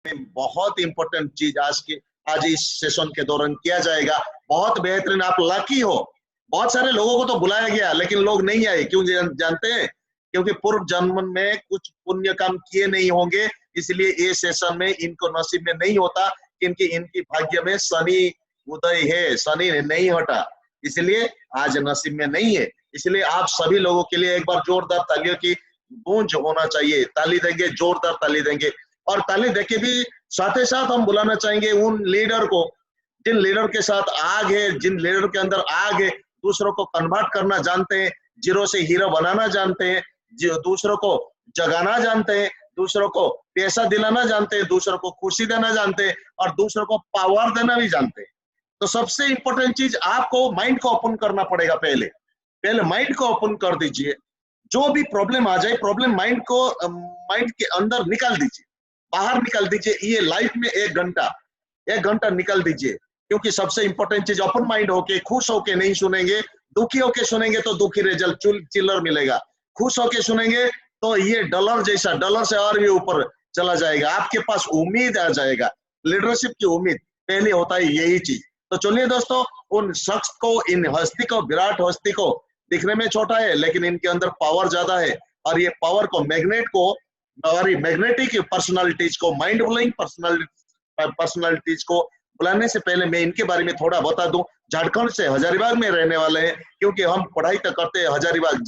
बहुत इंपॉर्टेंट चीज आज इस सेशन के दौरान किया जाएगा। बहुत बेहतरीन, आप लकी हो। बहुत सारे लोगों को तो बुलाया गया लेकिन लोग नहीं आए, क्यों जानते हैं? क्योंकि पूर्व जन्म में कुछ पुण्य काम किए नहीं होंगे, इसलिए ये सेशन में इनको नसीब में नहीं होता, क्योंकि इनकी भाग्य में शनि उदय है, शनि नहीं हटा, इसलिए आज नसीब में नहीं है। इसलिए आप सभी लोगों के लिए एक बार जोरदार तालियों की गूंज होना चाहिए। ताली देंगे, जोरदार ताली देंगे। और ताली देके भी साथ ही साथ हम बुलाना चाहेंगे उन लीडर को, जिन लीडर के साथ आग है, जिन लीडर के अंदर आग है, दूसरों को कन्वर्ट करना जानते हैं, जीरो से हीरो बनाना जानते हैं, दूसरों को जगाना जानते हैं, दूसरों को पैसा दिलाना जानते हैं, दूसरों को खुशी देना जानते हैं, और दूसरों को पावर देना भी जानते हैं। तो सबसे इंपॉर्टेंट चीज, आपको माइंड को ओपन करना पड़ेगा। पहले माइंड को ओपन कर दीजिए। जो भी प्रॉब्लम आ जाए, प्रॉब्लम माइंड के अंदर निकाल दीजिए, बाहर निकाल दीजिए। ये लाइफ में एक घंटा निकाल दीजिए, क्योंकि सबसे इंपॉर्टेंट चीज, ओपन माइंड होके, खुश होके नहीं सुनेंगे। दुखी होके सुनेंगे तो दुखी रिजल्ट चिल्लर मिलेगा। खुश होके सुनेंगे तो ये डॉलर जैसा, डॉलर से और भी ऊपर चला जाएगा। आपके पास उम्मीद आ जाएगा, लीडरशिप की उम्मीद। पहले होता है यही चीज। तो चलिए दोस्तों, उन शख्स को, इन हस्ती को, विराट हस्ती को, दिखने में छोटा है लेकिन इनके अंदर पावर ज्यादा है, और ये पावर को, मैग्नेट को, हमारी मैग्नेटिक पर्सनालिटीज को, माइंड ब्लोइंग पर्सनालिटीज को बुलाने से पहले मैं इनके बारे में थोड़ा बता दूं। झारखंड से हजारीबाग में रहने वाले हैं, क्योंकि हम पढ़ाई तो करते हैं हजारीबाग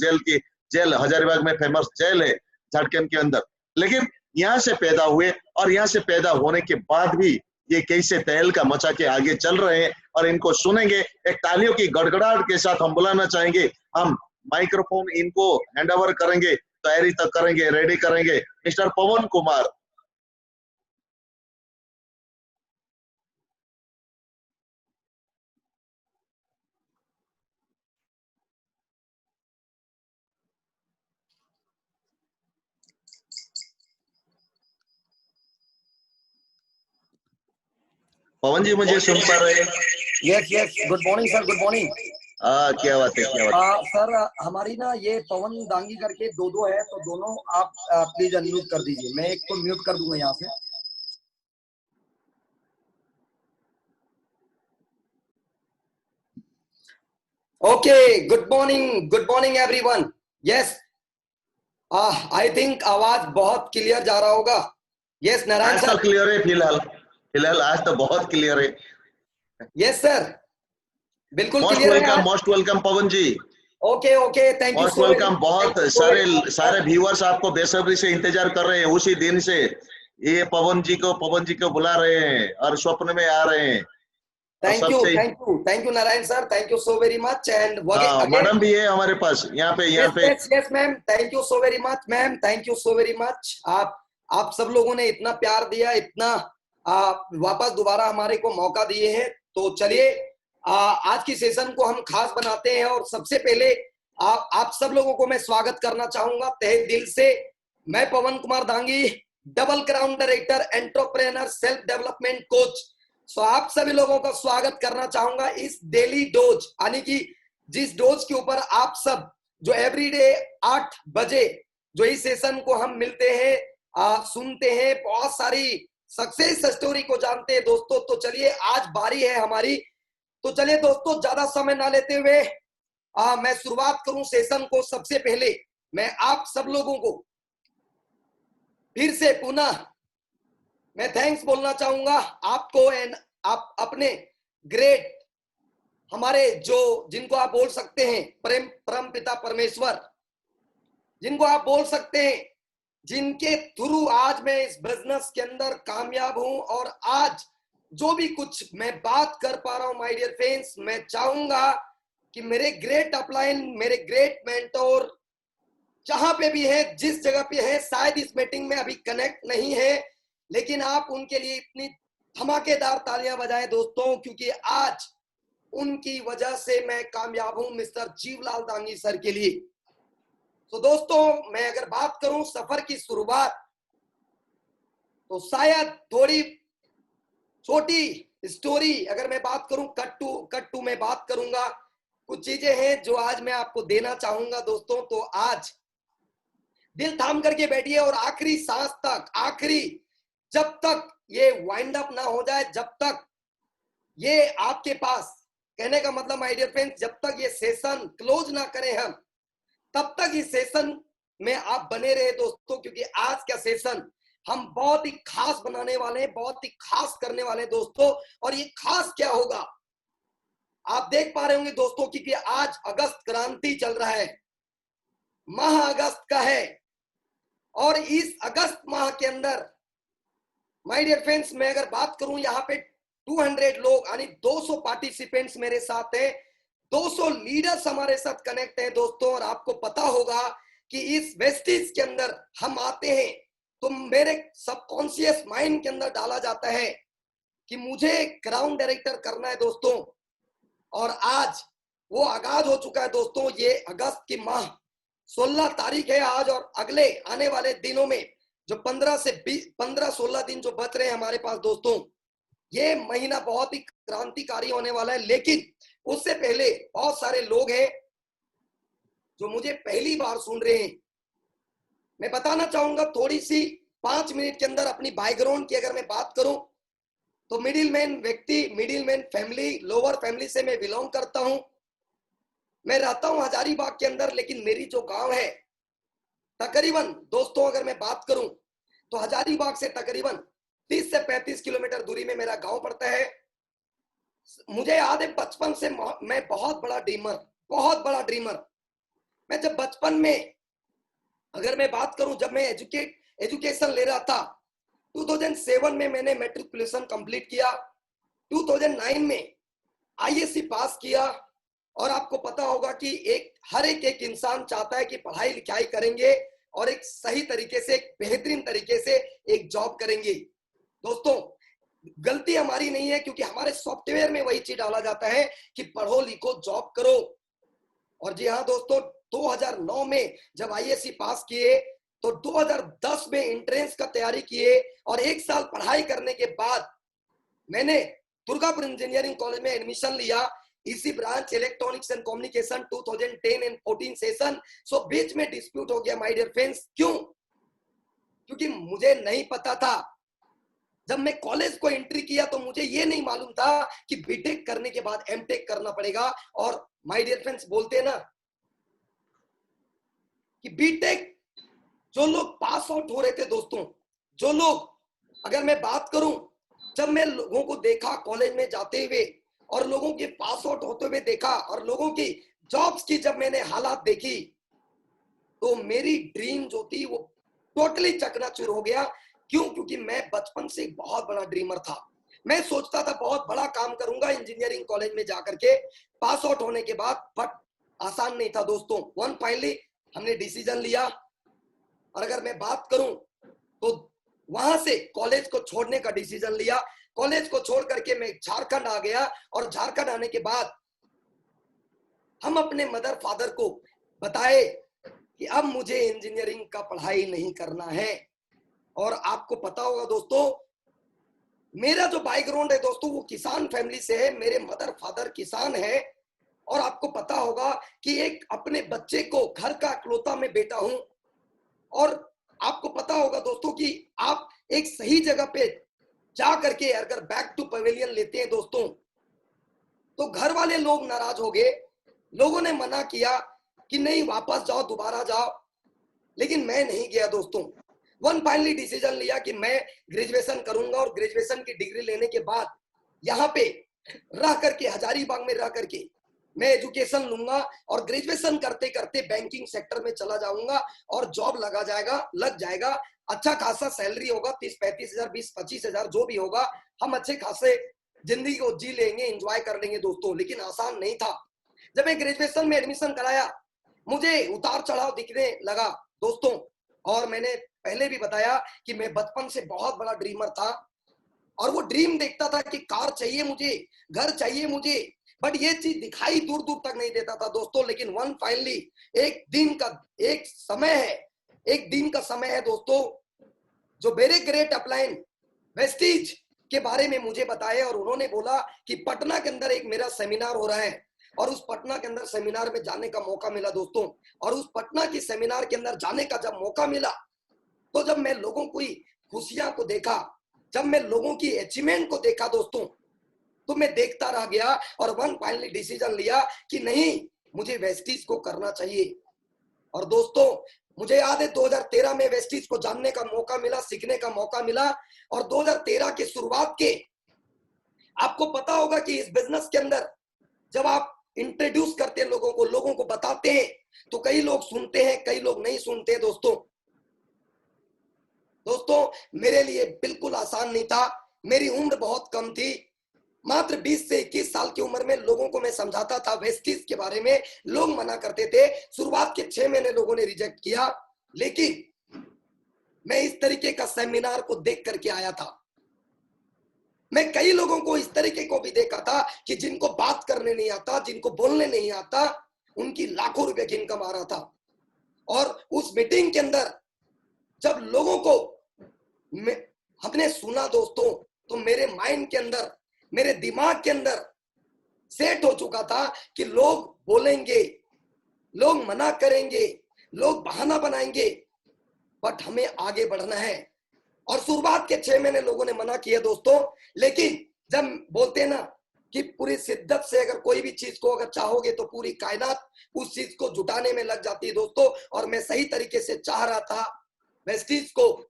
जेल हजारीबाग में फेमस जेल है झारखंड के अंदर, लेकिन यहाँ से पैदा हुए, और यहाँ से पैदा होने के बाद भी ये कैसे तहलका मचा के आगे चल रहे हैं, और इनको सुनेंगे। एक तालियों की गड़गड़ाहट के साथ हम बुलाना चाहेंगे। हम माइक्रोफोन इनको हैंड ओवर करेंगे, तैयारी तक करेंगे, रेडी करेंगे। मिस्टर पवन कुमार। पवन जी, मुझे सुन पा रहे हैं? Yes yes, good morning sir, good morning. क्या बात है, क्या बात है। सर हमारी ना ये पवन दांगी करके दो है, तो दोनों आप प्लीज अनम्यूट कर दीजिए। मैं एक को म्यूट कर दूंगा यहाँ से। Okay, good morning everyone. Yes, I think आवाज बहुत क्लियर जा रहा होगा। Yes Narayan sir. आज तो क्लियर है, फिलहाल आज तो बहुत क्लियर है। यस सर, बिल्कुल क्लियर है। Most welcome Pawan ji. Okay okay, thank you so welcome. बहुत सारे व्यूअर्स आपको बेसब्री से इंतजार कर रहे हैं। उसी दिन से ये पवन जी को बुला रहे हैं और स्वप्न में आ रहे हैं। Thank you Narayan sir, thank you so very much. And madam भी है हमारे पास यहाँ पे। Yes ma'am, thank you so very much ma'am, thank you so very much. आप सब लोगों ने इतना प्यार दिया, इतना वापस दोबारा हमारे को मौका दिए हैं। तो चलिए आज की सेशन को हम खास बनाते हैं, और सबसे पहले आप सब लोगों को मैं स्वागत करना चाहूंगा तहे दिल से। मैं Pawan Kumar Dangi, double crown director, entrepreneur, self development coach. So आप सभी लोगों का स्वागत करना चाहूंगा इस डेली डोज, यानी कि जिस डोज के ऊपर आप सब जो एवरीडे 8 बजे जो इस सेशन को हम मिलते हैं, सुनते हैं, बहुत सारी सक्सेस स्टोरी को जानते हैं दोस्तों। तो चलिए आज बारी है हमारी। तो चलिए दोस्तों, ज्यादा समय ना लेते हुए मैं शुरुआत करूं सेशन को। सबसे पहले मैं आप सब लोगों को फिर से पुनः मैं थैंक्स बोलना चाहूंगा आपको, एंड आप अपने ग्रेट, हमारे जिनको आप बोल सकते हैं परम पिता परमेश्वर, जिनको आप बोल सकते हैं, जिनके थ्रू आज मैं इस बिजनेस के अंदर कामयाब हूं, और आज जो भी कुछ मैं बात कर पा रहा हूं माय डियर फ्रेंड्स, मैं चाहूंगा कि मेरे ग्रेट अपलाइन, मेरे ग्रेट मेंटोर जहां पे भी है, जिस जगह पे है, शायद इस मीटिंग में अभी कनेक्ट नहीं है, लेकिन आप उनके लिए इतनी धमाकेदार तालियां बजाएं दोस्तों, क्योंकि आज उनकी वजह से मैं कामयाब हूं, मिस्टर जीवलाल दांगी सर के लिए। तो दोस्तों, मैं अगर बात करूं सफर की शुरुआत, तो शायद थोड़ी छोटी स्टोरी अगर मैं बात करूं, कट टू में बात करूंगा। कुछ चीजें हैं जो आज मैं आपको देना चाहूंगा दोस्तों। तो आज दिल थाम करके बैठिए, और आखिरी सांस तक, जब तक ये वाइंड अप ना हो जाए, जब तक ये आपके पास, कहने का मतलब माय डियर फ्रेंड्स, जब तक ये सेशन क्लोज ना करें हम, तब तक इस सेशन में आप बने रहे दोस्तों, क्योंकि आज का सेशन हम बहुत ही खास बनाने वाले हैं, बहुत ही खास करने वाले हैं दोस्तों। और ये खास क्या होगा, आप देख पा रहे होंगे दोस्तों कि आज अगस्त क्रांति चल रहा है, माह अगस्त का है। और इस अगस्त माह के अंदर माय डियर फ्रेंड्स, मैं अगर बात करूं, यहाँ पे 200 लोग यानी 200 पार्टिसिपेंट्स मेरे साथ हैं, 200 लीडर्स हमारे साथ कनेक्ट हैं दोस्तों। और आपको पता होगा कि इस वेस्टिज के अंदर हम आते हैं तो मेरे सबकॉन्शियस माइंड के अंदर डाला जाता है कि मुझे क्राउन डायरेक्टर करना है दोस्तों। और आज वो आगाज हो चुका है दोस्तों। ये अगस्त की माह 16 तारीख है आज, और अगले आने वाले दिनों में जो 15-16 दिन जो बच रहे हैं हमारे पास दोस्तों, ये महीना बहुत ही क्रांतिकारी होने वाला है। लेकिन उससे पहले बहुत सारे लोग हैं जो मुझे पहली बार सुन रहे हैं। मैं बताना चाहूंगा थोड़ी सी 5 मिनट के अंदर अपनी बैकग्राउंड की अगर मैं बात करूं तो मिडिल मैन व्यक्ति, middle man family, lower family से मैं बिलोंग करता हूं। मैं रहता हूं हजारीबाग के अंदर, लेकिन मेरी जो गांव है तकरीबन दोस्तों, अगर मैं बात करूं तो हजारीबाग से तकरीबन 30 से 35 किलोमीटर दूरी में मेरा गांव पड़ता है। मुझे याद है बचपन से मैं बहुत बड़ा ड्रीमर। मैं जब बचपन में अगर मैं बात करूं, जब मैं एजुकेशन ले रहा था, 2007 में मैंने मैट्रिकुलेशन कंप्लीट किया, 2009 में आईएससी पास किया। और आपको पता होगा कि हर एक इंसान चाहता है कि पढ़ाई लिखाई करेंगे और एक सही तरीके से, एक बेहतरीन तरीके से एक जॉब करेंगे। दोस्तों गलती हमारी नहीं है, क्योंकि हमारे सॉफ्टवेयर में वही चीज डाला जाता है कि पढ़ो लिखो जॉब करो। और जी हाँ दोस्तों, 2009 में जब आईएससी पास किए तो 2010 में एंट्रेंस का तैयारी किए, और 1 साल पढ़ाई करने के बाद मैंने दुर्गापुर इंजीनियरिंग कॉलेज में एडमिशन लिया, इसी branch electronics and communication, 2010 and 14 session. So बीच में डिस्प्यूट हो गया माय डियर फ्रेंड्स। क्यों? क्योंकि मुझे नहीं पता था, जब मैं कॉलेज को एंट्री किया तो मुझे ये नहीं मालूम था कि बीटेक करने के बाद एमटेक करना पड़ेगा। और माय डियर फ्रेंड्स, बोलते हैं ना कि बीटेक जो लोग पास आउट हो रहे थे दोस्तों, जो लोग, अगर मैं बात करूं, जब मैं लोगों को देखा कॉलेज में जाते हुए और लोगों के पास आउट होते हुए देखा और लोगों की जॉब्स की जब मैंने हालात देखी, तो मेरी ड्रीम जो थी वो टोटली चकनाचूर हो गया। क्यों? क्योंकि मैं बचपन से बहुत बड़ा ड्रीमर था। मैं सोचता था बहुत बड़ा काम करूंगा इंजीनियरिंग कॉलेज में जाकर के पास आउट होने के बाद, बट आसान नहीं था दोस्तों। वन फाइनली हमने डिसीजन लिया, और अगर मैं बात करूं तो वहां से कॉलेज को छोड़ने का डिसीजन लिया। कॉलेज को छोड़ करके मैं झारखंड आ गया, और झारखंड आने के बाद हम अपने मदर फादर को बताए कि अब मुझे इंजीनियरिंग का पढ़ाई नहीं करना है। और आपको पता होगा दोस्तों, मेरा जो बैकग्राउंड है दोस्तों वो किसान फैमिली से है, मेरे मदर फादर किसान है। और आपको पता होगा कि एक अपने बच्चे को, घर का इकलौता मैं बेटा हूं, और आपको पता होगा दोस्तों कि आप एक सही जगह पे जा करके अगर बैक टू पवेलियन लेते हैं दोस्तों, तो घर वाले लोग नाराज हो गए। लोगों ने मना किया कि नहीं वापस जाओ, दोबारा जाओ, लेकिन मैं नहीं गया दोस्तों। वन फाइनली डिसीजन लिया कि मैं ग्रेजुएशन करूंगा, और ग्रेजुएशन की डिग्री लेने के बाद यहाँ पे रह करके, हजारीबाग में रह करके मैं एजुकेशन लूंगा, और ग्रेजुएशन करते करते बैंकिंग सेक्टर में चला जाऊंगा, और जॉब लग जाएगा। अच्छा खासा सैलरी होगा, 30-35 हजार, 20-25 हजार, जो भी होगा, हम अच्छे खासे जिंदगी को जी लेंगे, एंजॉय कर लेंगे दोस्तों। लेकिन आसान नहीं था। जब मैं ग्रेजुएशन में एडमिशन कराया, मुझे उतार चढ़ाव दिखने लगा दोस्तों। और मैंने पहले भी बताया कि मैं बचपन से बहुत बड़ा ड्रीमर था, और वो ड्रीम देखता था कि कार चाहिए मुझे, घर चाहिए मुझे, बट ये चीज दिखाई दूर दूर तक नहीं देता था दोस्तों। लेकिन वन फाइनली एक दिन का समय है दोस्तों, जो वेरी ग्रेट अपलाइन वेस्टीज के बारे में मुझे बताए, और उन्होंने बोला कि पटना के अंदर एक मेरा सेमिनार हो रहा है, और उस पटना के अंदर सेमिनार में जाने का मौका मिला दोस्तों। और उस पटना की सेमिनार के अंदर जाने का जब मौका मिला, तो जब मैं लोगों की खुशियां को देखा, जब मैं लोगों की अचीवमेंट को देखा दोस्तों, तो मैं देखता रह गया और वन फाइनली डिसीजन लिया कि नहीं, मुझे वेस्टीज को करना चाहिए। और दोस्तों, मुझे याद है 2013 में वेस्टीज को जानने का मौका मिला, सीखने का मौका मिला। और 2013 की शुरुआत के, आपको पता होगा कि इस बिजनेस के अंदर जब आप इंट्रोड्यूस करते हैं लोगों को बताते हैं, तो कई लोग सुनते हैं, कई लोग नहीं सुनते। दोस्तों मेरे लिए बिल्कुल आसान नहीं था। मेरी उम्र बहुत कम थी, मात्र 20 से 21 साल की उम्र में लोगों को मैं समझाता था वेस्टीज के बारे में। लोग मना करते थे। शुरुआत के 6 महीने लोगों ने रिजेक्ट किया, लेकिन मैं इस तरीके का सेमिनार को देख करके आया था। मैं कई लोगों को इस तरीके को भी देखा था कि जिनको बात करने नहीं आता, जिनको बोलने नहीं आता, उनकी लाखों रुपए की इनकम आ रहा था। और उस मीटिंग के अंदर जब लोगों को हमने सुना दोस्तों, तो मेरे माइंड के अंदर, मेरे दिमाग के अंदर सेट हो चुका था कि लोग बोलेंगे, लोग मना करेंगे, लोग बहाना बनाएंगे, बट हमें आगे बढ़ना है। और शुरुआत के 6 महीने लोगों ने मना किया दोस्तों, लेकिन जब बोलते हैं ना कि पूरी शिद्दत से अगर कोई भी चीज को अगर चाहोगे तो पूरी कायनात उस चीज को जुटाने में लग जाती है दोस्तों। और मैं सही तरीके से चाह रहा था वेस्टीज को,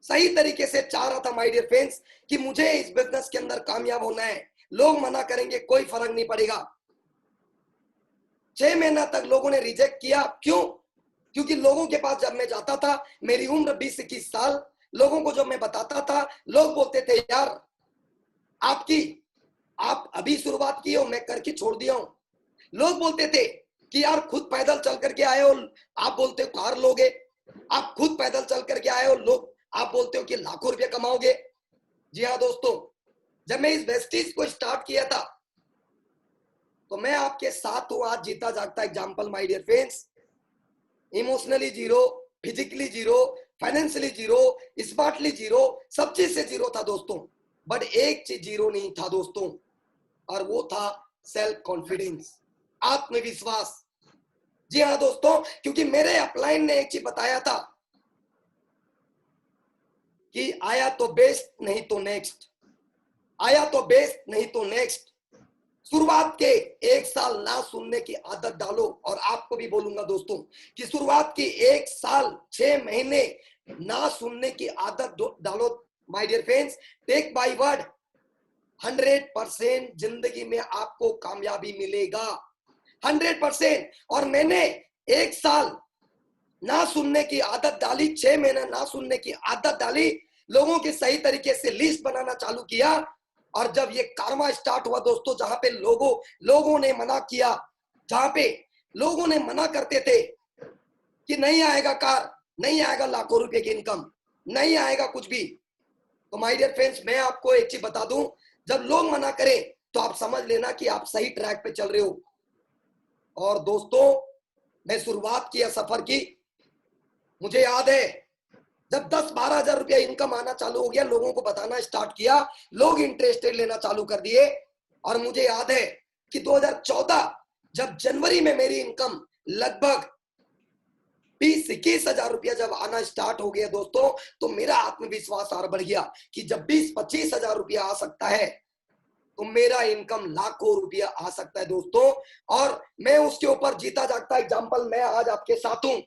सही तरीके से चाह रहा था माय डियर फ्रेंड्स, कि मुझे इस बिजनेस के अंदर कामयाब होना है। लोग मना करेंगे, कोई फर्क नहीं पड़ेगा। 6 महीना तक लोगों ने रिजेक्ट किया। क्यों? क्योंकि लोगों के पास जब मैं जाता था, मेरी उम्र 20-21 साल, लोगों को जब मैं बताता था, लोग बोलते थे यार आप अभी शुरुआत की हो, मैं करके छोड़ दिया हूं। लोग बोलते थे कि यार खुद पैदल चल करके आए हो, आप बोलते हो कार लोगे। आप खुद पैदल चल करके आए हो, लोग आप बोलते हो कि लाखों रुपए कमाओगे। जी हाँ दोस्तों, जब मैं इस वेस्टीज को स्टार्ट किया था, तो मैं आपके साथ हूं आज, जीता जागता example my dear friends. Emotionally zero, physically zero, financially zero, smartly zero, सब चीज से जीरो था दोस्तों। बट एक चीज जीरो नहीं था दोस्तों, और वो था सेल्फ कॉन्फिडेंस, आत्मविश्वास। जी हाँ दोस्तों, क्योंकि मेरे अपलाइन ने एक चीज बताया था कि आया तो बेस्ट, नहीं तो नेक्स्ट। आया तो बेस्ट, नहीं तो नेक्स्ट। शुरुआत के 1 साल ना सुनने की आदत डालो। और आपको भी बोलूंगा दोस्तों कि शुरुआत की 1 साल 6 महीने ना सुनने की आदत डालो my dear friends. Take by word, 100% जिंदगी में आपको कामयाबी मिलेगा, 100%। और मैंने 1 साल ना सुनने की आदत डाली, 6 महीने ना सुनने की आदत डाली, लोगों की सही तरीके से लिस्ट बनाना चालू किया। और जब ये कार्मा स्टार्ट हुआ दोस्तों, जहां पे लोगों ने मना किया, जहां पे लोगों ने मना करते थे कि नहीं आएगा कार, नहीं आएगा लाखों रुपए की इनकम, नहीं आएगा कुछ भी, तो माय डियर फ्रेंड्स मैं आपको एक चीज बता दूं, जब लोग मना करें तो आप समझ लेना कि आप सही ट्रैक पे चल रहे हो। और दोस्तों मैं शुरुआत किया सफर की, मुझे याद है जब 10-12 हजार रुपया इनकम आना चालू हो गया, लोगों को बताना स्टार्ट किया, लोग इंटरेस्टेड लेना चालू कर दिए। और मुझे याद है कि 2014 जब जनवरी में मेरी इनकम लगभग 20-21 हजार रुपया जब आना स्टार्ट हो गया दोस्तों, तो मेरा आत्मविश्वास और बढ़ गया कि जब 20-25 हजार रुपया आ सकता है, तो मेरा इनकम लाखों रुपया आ सकता है दोस्तों। और मैं उसके ऊपर जीता जागता एग्जाम्पल मैं आज आपके साथ हूं।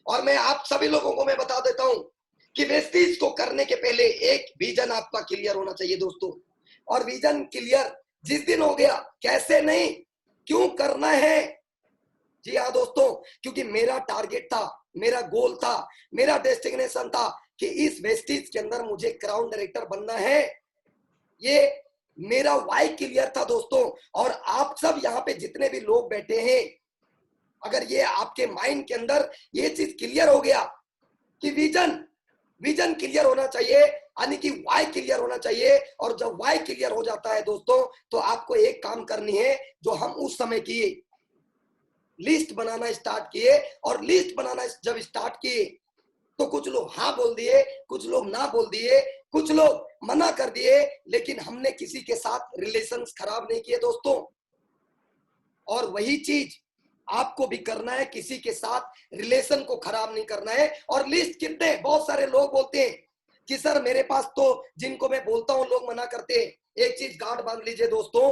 और मैं आप सभी लोगों को मैं बता देता हूं कि वेस्टीज को करने के पहले एक विजन आपका क्लियर होना चाहिए दोस्तों। और विजन क्लियर जिस दिन हो गया, कैसे नहीं, क्यों करना है। जी हाँ दोस्तों, क्योंकि मेरा टारगेट था, मेरा गोल था, मेरा डेस्टिनेशन था कि इस वेस्टीज के अंदर मुझे क्राउन डायरेक्टर बनना है। ये मेरा वाई क्लियर था दोस्तों। और आप सब यहाँ पे जितने भी लोग बैठे हैं, अगर ये आपके माइंड के अंदर ये चीज क्लियर हो गया कि विजन क्लियर होना चाहिए, यानी कि वाई क्लियर होना चाहिए। और जब वाई क्लियर हो जाता है दोस्तों, तो आपको एक काम करनी है जो हम उस समय किए, लिस्ट बनाना स्टार्ट किए। और लिस्ट बनाना जब स्टार्ट किए, तो कुछ लोग हाँ बोल दिए, कुछ लोग ना बोल दिए, कुछ लोग मना कर दिए, लेकिन हमने किसी के साथ रिलेशन खराब नहीं किए दोस्तों। और वही चीज आपको भी करना है, किसी के साथ रिलेशन को खराब नहीं करना है। और लिस्ट कितने, बहुत सारे लोग बोलते हैं कि सर मेरे पास तो जिनको मैं बोलता हूं लोग मना करते हैं। एक चीज गांठ बांध लीजिए दोस्तों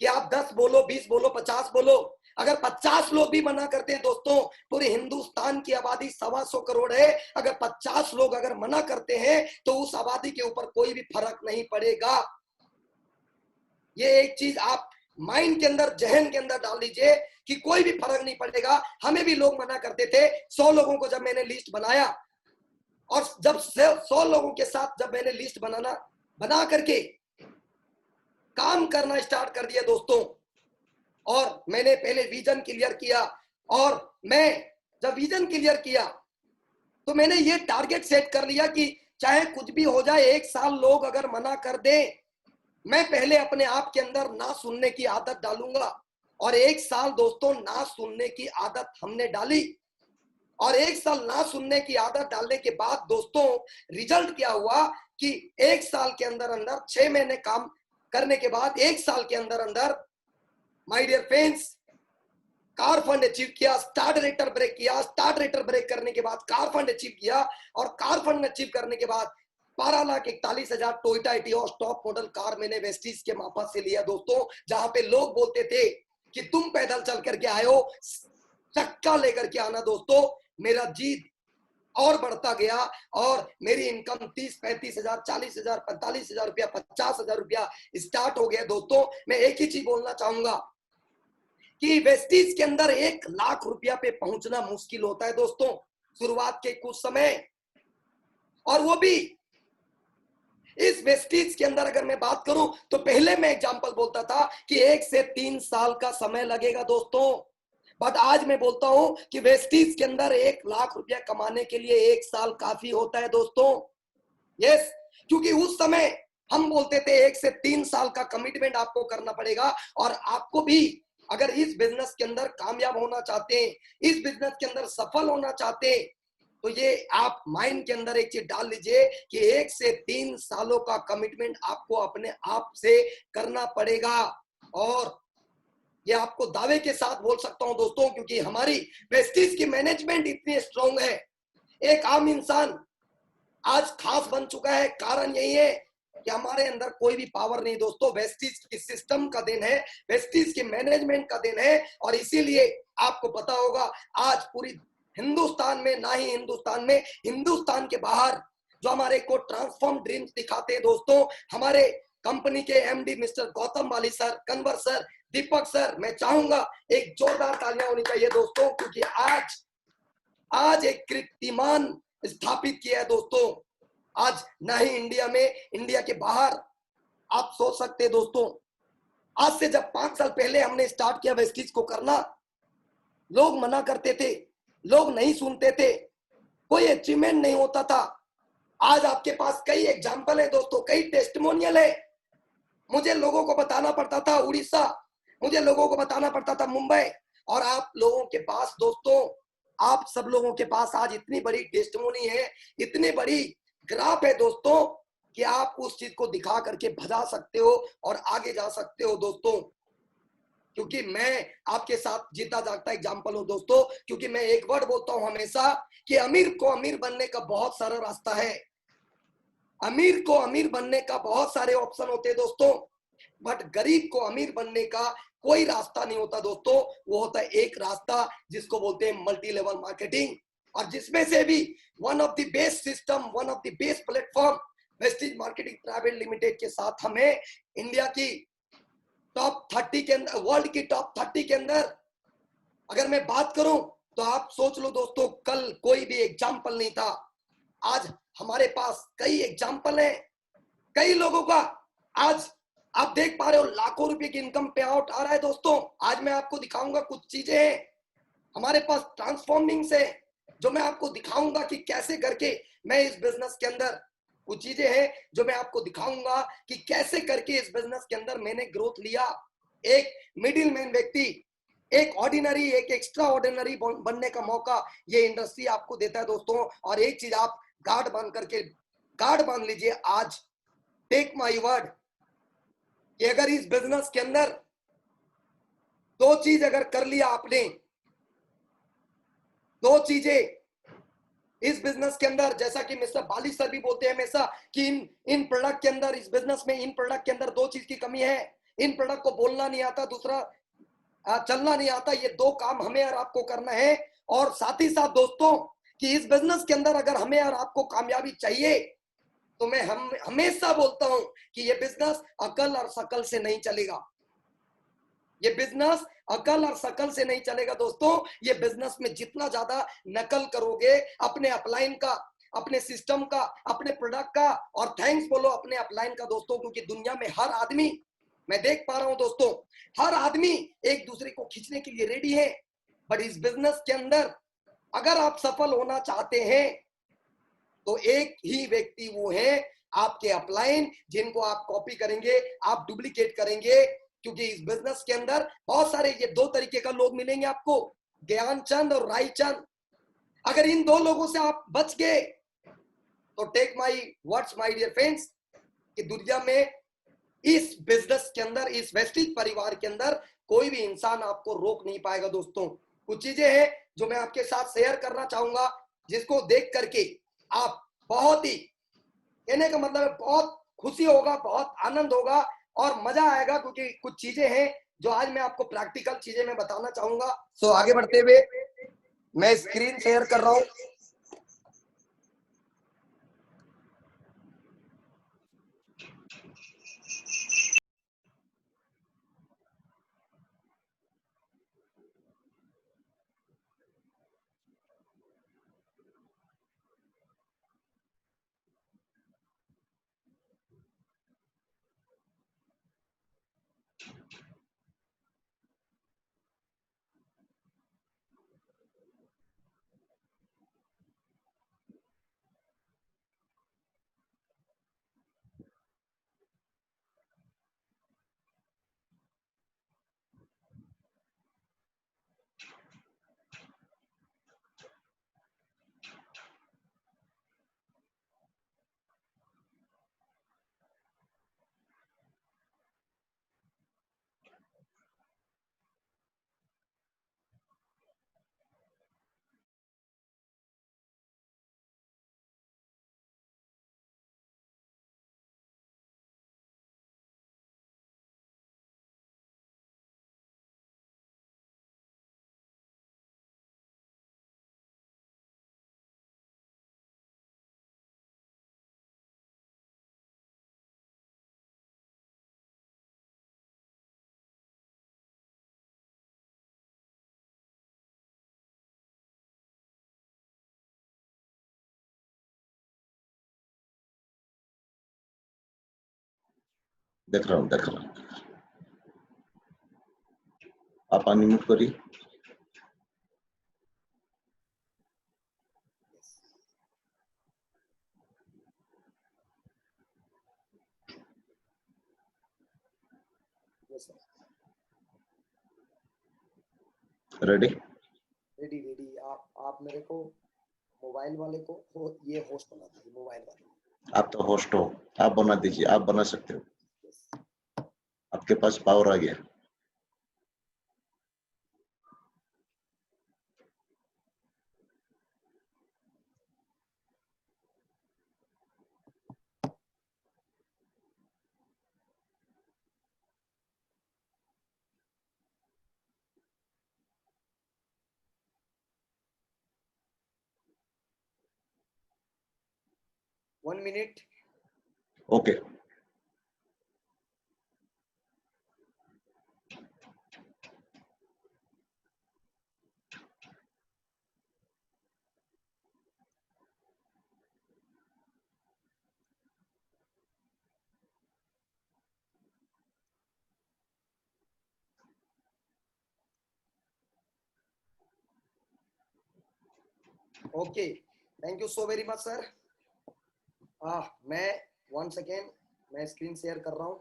कि आप 10 बोलो, 20 बोलो, 50 बोलो, अगर 50 लोग भी मना करते हैं दोस्तों, पूरे हिंदुस्तान की आबादी 125 करोड़ है, अगर 50 लोग अगर मना करते हैं तो उस आबादी के ऊपर कोई भी फर्क नहीं पड़ेगा। ये एक चीज आप माइंड के अंदर, जहन के अंदर डाल लीजिए कि कोई भी फर्क नहीं पड़ेगा। हमें भी लोग मना करते थे। 100 लोगों को जब मैंने लिस्ट बनाया और जब 100 लोगों के साथ जब मैंने लिस्ट बना करके काम करना स्टार्ट कर दिया दोस्तों, और मैंने पहले विजन क्लियर किया, और मैं जब विजन क्लियर किया तो मैंने ये टारगेट सेट कर लिया कि चाहे कुछ भी हो जाए, 1 साल लोग अगर मना कर दे, मैं पहले अपने आप के अंदर ना सुनने की आदत डालूंगा। और 1 साल दोस्तों ना सुनने की आदत हमने डाली, और 1 साल ना सुनने की आदत डालने के बाद दोस्तों रिजल्ट क्या हुआ कि 1 साल के अंदर अंदर 6 महीने काम करने के बाद 1 साल के अंदर अंदर my dear friends car fund achieve किया, स्टार्ट रेटर ब्रेक किया, स्टार्ट रेटर ब्रेक करने के बाद कार फंड अचीव किया, और कार फंड अचीव करने के बाद 12,41,000 Toyota Etios top model car मैंने वेस्टीज के मार्फत से लिया दोस्तों। जहां पे लोग बोलते थे कि तुम पैदल चल करके आए हो, चक्का लेकर के आना दोस्तों। मेरा जीत और बढ़ता गया, और मेरी इनकम 30-35,000, 40,000, 45,000 रुपया, 50,000 रुपया स्टार्ट हो गया दोस्तों। मैं एक ही चीज बोलना चाहूंगा कि वेस्टीज के अंदर 1 लाख रुपया पे पहुंचना मुश्किल होता है दोस्तों शुरुआत के कुछ समय, और वो भी इस वेस्टीज के अंदर अगर मैं बात करूं तो पहले मैं एग्जांपल बोलता था कि 1 से 3 साल का समय लगेगा दोस्तों, बट आज मैं बोलता हूं कि वेस्टीज के अंदर 1 लाख रुपया कमाने के लिए 1 साल काफी होता है दोस्तों। यस, क्योंकि उस समय हम बोलते थे 1 से 3 साल का कमिटमेंट आपको करना पड़ेगा, और आपको भी अगर इस बिजनेस के अंदर कामयाब होना चाहते हैं, इस बिजनेस के अंदर सफल होना चाहते हैं, तो ये आप माइंड के अंदर एक चीज डाल लीजिए कि 1 से 3 सालों का कमिटमेंट आपको अपने आप से करना पड़ेगा। और ये आपको दावे के साथ बोल सकता हूं दोस्तों, क्योंकि हमारी वेस्टीज की मैनेजमेंट इतनी स्ट्रांग है, एक आम इंसान आज खास बन चुका है। कारण यही है कि हमारे अंदर कोई भी पावर नहीं दोस्तों, वेस्टीज की सिस्टम का दिन है, वेस्टीज के मैनेजमेंट का दिन है। और इसीलिए आपको पता होगा आज पूरी हिंदुस्तान में, ना ही हिंदुस्तान में, हिंदुस्तान के बाहर जो हमारे को ट्रांसफॉर्म ड्रीम्स दिखाते हैं दोस्तों, हमारे कंपनी के एमडी मिस्टर गौतम वाली सर, कन्वर सर, दीपक सर, मैं चाहूंगा एक जोरदार तालियां होनी चाहिए दोस्तों, क्योंकि आज एक कीर्तिमान स्थापित किया है दोस्तों। आज ना ही इंडिया में, इंडिया के बाहर आप सोच सकते हैं दोस्तों, आज से जब 5 साल पहले हमने स्टार्ट किया वेस्टीज को करना, लोग मना करते थे, लोग नहीं सुनते थे, कोई अचीवमेंट नहीं होता था। आज आपके पास कई एग्जाम्पल है दोस्तों, कई टेस्टिमोनियल है। मुझे लोगों को बताना पड़ता था उड़ीसा, मुझे लोगों को बताना पड़ता था मुंबई, और आप लोगों के पास दोस्तों, आप सब लोगों के पास आज इतनी बड़ी टेस्टिमोनी है, इतनी बड़ी ग्राफ है दोस्तों, कि आप उस चीज को दिखा करके भजा सकते हो और आगे जा सकते हो दोस्तों। क्योंकि मैं आपके साथ जीता जागता एग्जाम्पल हूं दोस्तों, क्योंकि मैं एक वर्ड बोलता हूं हमेशा कि अमीर को अमीर बनने का बहुत सारा रास्ता है, अमीर को अमीर बनने का बहुत सारे ऑप्शन होते हैं दोस्तों, बट गरीब को अमीर बनने का कोई रास्ता नहीं होता दोस्तों। वो होता है एक रास्ता जिसको बोलते हैं मल्टी लेवल मार्केटिंग, और जिसमें से भी one of the best system, one of the best platform Vestige marketing private limited के साथ हमें इंडिया की टॉप 30 के अंदर, वर्ल्ड की टॉप 30 के अंदर अगर मैं बात करूं तो आप सोच लो दोस्तों, कल कोई भी एग्जाम्पल नहीं था, आज हमारे पास कई एग्जाम्पल है, कई लोगों का आज आप देख पा रहे हो लाखों रुपए की इनकम पे आउट आ रहा है दोस्तों। आज मैं आपको दिखाऊंगा कुछ चीजें हैं हमारे पास ट्रांसफॉर्मिंग से, जो मैं आपको दिखाऊंगा कि कैसे करके मैं इस बिजनेस के अंदर, कुछ चीजें हैं जो मैं आपको दिखाऊंगा कि कैसे करके इस बिजनेस के अंदर मैंने ग्रोथ लिया। एक मिडिल मैन व्यक्ति, एक ऑर्डिनरी, एक एक्स्ट्रा ऑर्डिनरी बनने का मौका ये इंडस्ट्री आपको देता है दोस्तों। और एक चीज आप गार्ड बांध लीजिए, आज टेक माई वर्ड कि अगर इस बिजनेस के अंदर 2 चीज अगर कर लिया आपने, 2 चीजें इस बिजनेस के अंदर जैसा कि मिस्टर बाली सर भी बोलते हैं हमेशा कि इन प्रोडक्ट के अंदर, इस बिजनेस में इन प्रोडक्ट के अंदर दो चीज की कमी है। इन प्रोडक्ट को बोलना नहीं आता, दूसरा चलना नहीं आता। ये दो काम हमें और आपको करना है। और साथ ही साथ दोस्तों कि इस बिजनेस के अंदर अगर हमें और आपको कामयाबी चाहिए तो मैं हमेशा बोलता हूं कि ये बिजनेस अकल और शकल से नहीं चलेगा। ये बिजनेस अकल और शकल से नहीं चलेगा दोस्तों। ये बिजनेस में जितना ज्यादा नकल करोगे अपने अपलाइन का, अपने सिस्टम का, अपने प्रोडक्ट का, और थैंक्स बोलो अपने अपलाइन का दोस्तों, क्योंकि दुनिया में हर आदमी, मैं देख पा रहा हूं दोस्तों, हर आदमी एक दूसरे को खींचने के लिए रेडी है। बट इस बिजनेस के अंदर अगर आप सफल होना चाहते हैं तो एक ही व्यक्ति वो है आपके अपलाइन, जिनको आप कॉपी करेंगे, आप डुप्लीकेट करेंगे। क्योंकि इस बिजनेस के अंदर बहुत सारे ये दो तरीके का लोग मिलेंगे आपको, ज्ञानचंद और रायचंद। अगर इन दो लोगों से आप बच गए तो take my words my dear friends, कि दुनिया में इस बिजनेस के अंदर, इस वेस्टिज परिवार के अंदर कोई भी इंसान आपको रोक नहीं पाएगा दोस्तों। कुछ चीजें हैं जो मैं आपके साथ शेयर करना चाहूंगा, जिसको देख करके आप बहुत ही, कहने का मतलब है बहुत खुशी होगा, बहुत आनंद होगा और मजा आएगा, क्योंकि कुछ चीजें हैं जो आज मैं आपको प्रैक्टिकल चीजें मैं बताना चाहूंगा। सो आगे बढ़ते हुए मैं स्क्रीन शेयर कर रहा हूं। देख रहा हूँ, देख रहा हूँ। आप अनम्यूट करिए। Ready ready ready. आप मेरे को मोबाइल वाले को ये होस्ट बना दीजिए, मोबाइल वाले। आप तो होस्ट हो, आप बना दीजिए, आप बना सकते हो, आपके पास पावर आ गया। One minute. Okay. Okay, thank you so very much sir. मैं 1 सेकेंड, मैं स्क्रीन शेयर कर रहा हूं।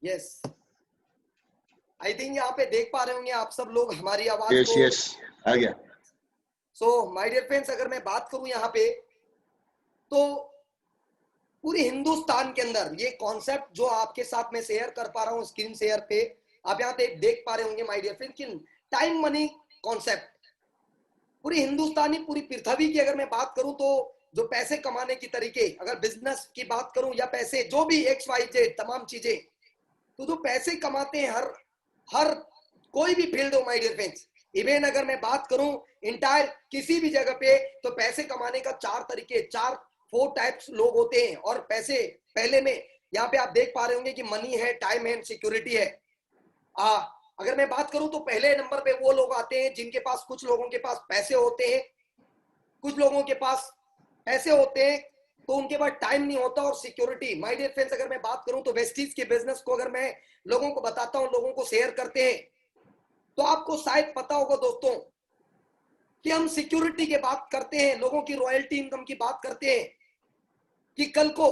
यस, आई थिंक यहाँ पे देख पा रहे होंगे आप सब लोग हमारी आवाज यस को। यस आ गया। सो माय डियर फ्रेंड्स, अगर मैं बात करूं यहाँ पे, तो पूरे हिंदुस्तान के अंदर ये कॉन्सेप्ट जो आपके साथ में शेयर कर पा रहा हूँ स्क्रीन शेयर पे, आप यहाँ पे देख पा रहे होंगे माय डियर फ्रेंड कि टाइम मनी कॉन्सेप्ट पूरी हिंदुस्तानी, पूरी पृथ्वी की अगर मैं बात करूं तो जो पैसे कमाने की तरीके, अगर बिजनेस की बात करूं या पैसे जो भी एक्स वाई जेड तमाम चीजें, तो जो पैसे कमाते हैं हर हर कोई भी फील्ड हो माय डियर फ्रेंड्स, इवन अगर मैं बात करूं इंटायर किसी भी जगह पे, तो पैसे कमाने का चार तरीके, चार फोर टाइप्स लोग होते हैं। और पैसे पहले में यहाँ पे आप देख पा रहे होंगे कि मनी है, टाइम है, सिक्योरिटी है। अगर मैं बात करूं तो पहले नंबर पे वो लोग आते हैं जिनके पास, कुछ लोगों के पास पैसे होते हैं, कुछ लोगों के पास पैसे होते हैं तो उनके पास टाइम नहीं होता, और सिक्योरिटी। माय डियर फ्रेंड्स, अगर मैं बात करूं तो वेस्टीज के बिजनेस को अगर मैं लोगों को बताता हूं, लोगों को शेयर करते हैं, तो आपको शायद पता होगा दोस्तों कि हम सिक्योरिटी की बात करते हैं, लोगों की रॉयल्टी इनकम की बात करते हैं कि कल को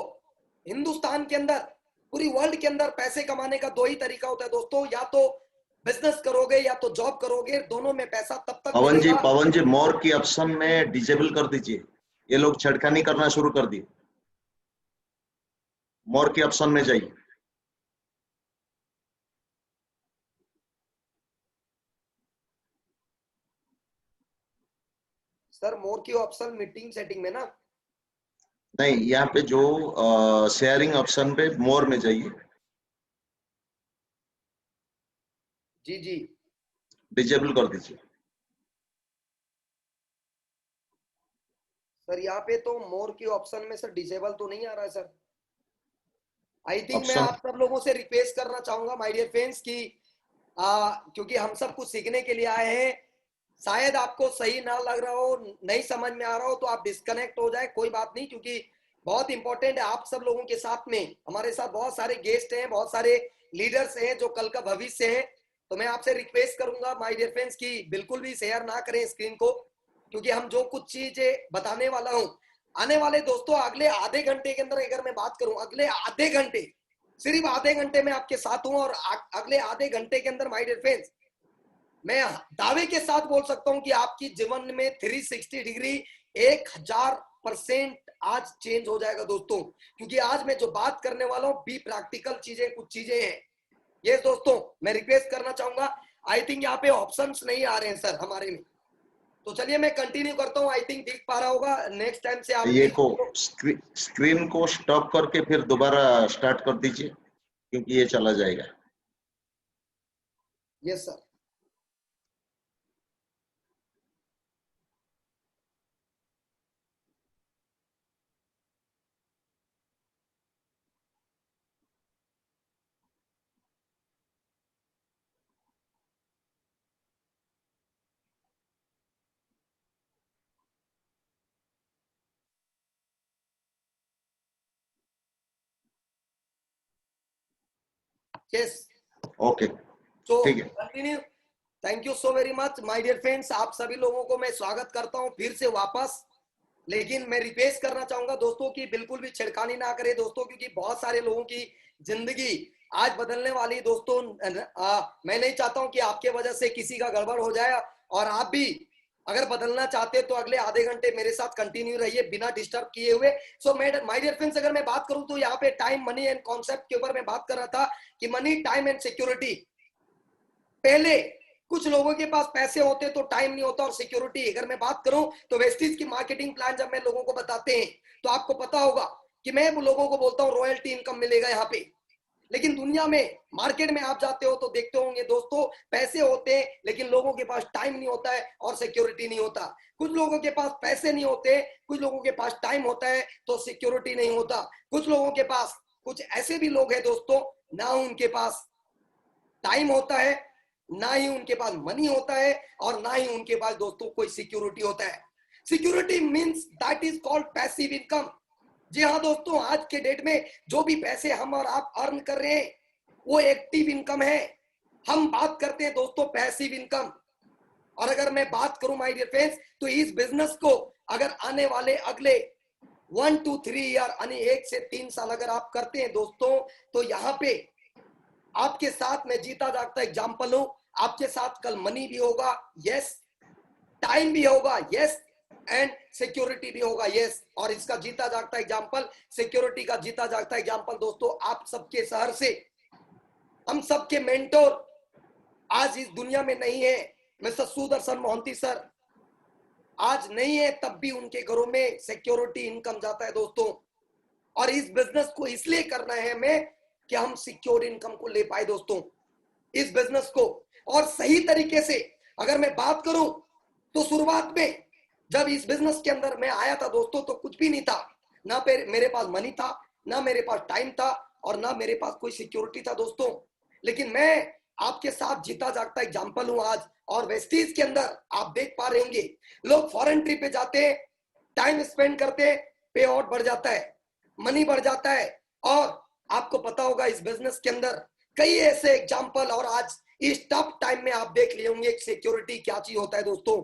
हिंदुस्तान के अंदर, पूरी वर्ल्ड के अंदर पैसे कमाने का दो ही तरीका होता है दोस्तों, या तो बिजनेस करोगे या तो जॉब करोगे, दोनों में पैसा तब तक मिलेगा। पवन जी मोर की ऑप्शन में डिसेबल कर दीजिए, ये लोग छेड़खानी करना शुरू कर दिए। मोर की ऑप्शन में जाइए। सर मोर की ऑप्शन मीटिंग सेटिंग में ना? नहीं, यहाँ पे जो शेयरिंग ऑप्शन पे मोर में जाइए, जी जी डिसेबल कर दीजिए। सर, यहाँ पे तो मोर की ऑप्शन में सर डिसेबल तो नहीं आ रहा है सर। आई थिंक मैं ऑप्शन आप सब लोगों से रिक्वेस्ट करना चाहूंगा माय डियर फ्रेंड्स कि क्योंकि हम सब कुछ सीखने के लिए आए हैं, शायद आपको सही ना लग रहा हो, नहीं समझ में आ रहा हो, तो आप डिस्कनेक्ट हो जाए, कोई बात नहीं, क्योंकि बहुत इंपॉर्टेंट है आप सब लोगों के साथ में। हमारे साथ बहुत सारे गेस्ट हैं, बहुत सारे लीडर्स हैं जो कल का भविष्य है। तो मैं आपसे रिक्वेस्ट करूंगा माय डियर फ्रेंड्स कि बिल्कुल भी शेयर ना करें स्क्रीन को, क्योंकि हम जो कुछ चीजें बताने वाला हूं, आने वाले दोस्तों अगले आधे घंटे के अंदर अगर मैं बात करूं, अगले आधे घंटे, सिर्फ आधे घंटे में आपके साथ हूं, और अगले आधे घंटे के अंदर माय डियर फ्रेंड्स मैं दावे के साथ बोल सकता हूं कि आपकी जीवन में 360 डिग्री 1000% आज चेंज हो जाएगा दोस्तों। क्योंकि आज मैं जो बात करने वाला हूं बी प्रैक्टिकल चीजें, कुछ चीजें हैं ये दोस्तों। मैं रिक्वेस्ट करना चाहूंगा, आई थिंक यहाँ पे ऑप्शंस नहीं आ रहे हैं सर हमारे में, तो चलिए मैं कंटिन्यू करता हूँ। आई थिंक दिख पा रहा होगा, नेक्स्ट टाइम से आप ये प्लीज। को स्क्रीन को स्टॉप करके फिर दोबारा स्टार्ट कर दीजिए, क्योंकि ये चला जाएगा। Yes sir. Yes, okay, so ठीक है। Continue. Thank you so very much my dear friends, आप सभी लोगों को मैं स्वागत करता हूं फिर से वापस। लेकिन मैं रिक्वेस्ट करना चाहूंगा दोस्तों कि बिल्कुल भी छेड़खानी ना करें दोस्तों, क्योंकि बहुत सारे लोगों की जिंदगी आज बदलने वाली दोस्तों। मैं नहीं चाहता हूं कि आपके वजह से किसी का गड़बड़ हो जाए, और आप भी अगर बदलना चाहते हैं तो अगले आधे घंटे मेरे साथ कंटिन्यू रहिए बिना डिस्टर्ब किए हुए। सो माय डियर फ्रेंड्स, अगर मैं बात करूं तो यहाँ पे टाइम मनी एंड कॉन्सेप्ट के ऊपर मैं बात कर रहा था कि मनी, टाइम एंड सिक्योरिटी। पहले कुछ लोगों के पास पैसे होते तो टाइम नहीं होता, और सिक्योरिटी अगर मैं बात करूं तो वेस्टीज की मार्केटिंग प्लान जब मैं लोगों को बताते हैं तो आपको पता होगा कि मैं लोगों को बोलता हूं रॉयल्टी इनकम मिलेगा यहाँ पे। लेकिन दुनिया में, मार्केट में आप जाते हो तो देखते होंगे दोस्तों, पैसे होते हैं लेकिन लोगों के पास टाइम नहीं होता है और सिक्योरिटी नहीं होता। कुछ लोगों के पास पैसे नहीं होते, कुछ लोगों के पास टाइम होता है तो सिक्योरिटी नहीं होता। कुछ लोगों के पास, कुछ ऐसे भी लोग हैं दोस्तों, ना उनके पास टाइम होता है, ना ही उनके पास मनी होता है, और ना ही उनके पास दोस्तों कोई सिक्योरिटी होता है। Security means that is called passive income. जी हाँ दोस्तों, आज के डेट में जो भी पैसे हम और आप अर्न कर रहे हैं वो एक्टिव इनकम है। हम बात करते हैं दोस्तों पैसिव इनकम। और अगर मैं बात करूं माय डियर फ्रेंड्स, तो इस बिजनेस को अगर आने वाले अगले 1 to 3 ईयर यानी 1 से 3 साल अगर आप करते हैं दोस्तों, तो यहाँ पे आपके साथ मैं जीता जागता एग्जाम्पल हूं। आपके साथ कल मनी भी होगा, यस, टाइम भी होगा, यस, एंड सिक्योरिटी भी होगा, यस। और इसका जीता जागता एग्जाम्पल, सिक्योरिटी का जीता जागता एग्जाम्पल दोस्तों आप सबके शहर से, हम सबके मेंटोर आज इस दुनिया में नहीं है। मिस्टर सुदर्शन मोहंती सर आज नहीं है, तब भी उनके घरों में सिक्योरिटी इनकम जाता है दोस्तों। और इस बिजनेस को इसलिए करना है हमें कि हम सिक्योर इनकम को ले पाए दोस्तों, इस बिजनेस को। और सही तरीके से अगर मैं बात करूं तो शुरुआत में जब इस बिजनेस के अंदर मैं आया था दोस्तों तो कुछ भी नहीं था, ना मेरे पास मनी था, ना मेरे पास टाइम था, और ना मेरे पास कोई सिक्योरिटी था दोस्तों। लेकिन मैं आपके साथ जीता जागता एग्जाम्पल हूं आज। और वेस्टीज के अंदर आप देख पा रहे होंगे, लोग फॉरेन ट्रिप पे जाते हैं, टाइम स्पेंड करते हैं, पे आउट बढ़ जाता है, मनी बढ़ जाता है। और आपको पता होगा इस बिजनेस के अंदर कई ऐसे एग्जाम्पल, और आज इस टफ टाइम में आप देख लिए होंगे सिक्योरिटी क्या चीज होता है दोस्तों।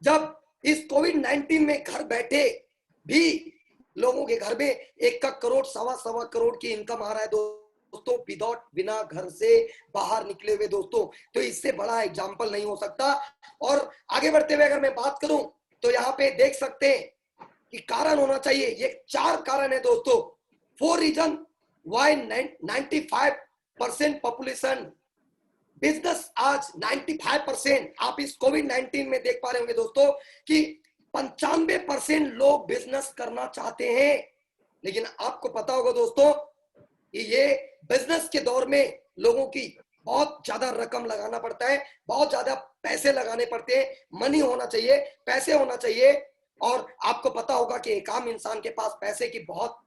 जब इस कोविड-19 में घर बैठे भी लोगों के घर में 1 करोड़, सवा करोड़ की इनकम आ रहा है दोस्तों, विदाउट, बिना घर से बाहर निकले हुए दोस्तों। तो इससे बड़ा एग्जाम्पल नहीं हो सकता। और आगे बढ़ते हुए अगर मैं बात करूं तो यहाँ पे देख सकते हैं कि कारण होना चाहिए, ये 4 कारण है दोस्तों, 4 रीजन व्हाई 95% पॉपुलेशन बिजनेस आज 95%। आप इस कोविड-19 में देख पा रहे होंगे दोस्तों कि 95% लोग बिजनेस करना चाहते हैं। लेकिन आपको पता होगा दोस्तों कि ये बिजनेस के दौर में लोगों की बहुत ज्यादा रकम लगाना पड़ता है, बहुत ज्यादा पैसे लगाने पड़ते हैं, मनी होना चाहिए, पैसे होना चाहिए। और आपको पता होगा कि एक आम इंसान के पास पैसे की बहुत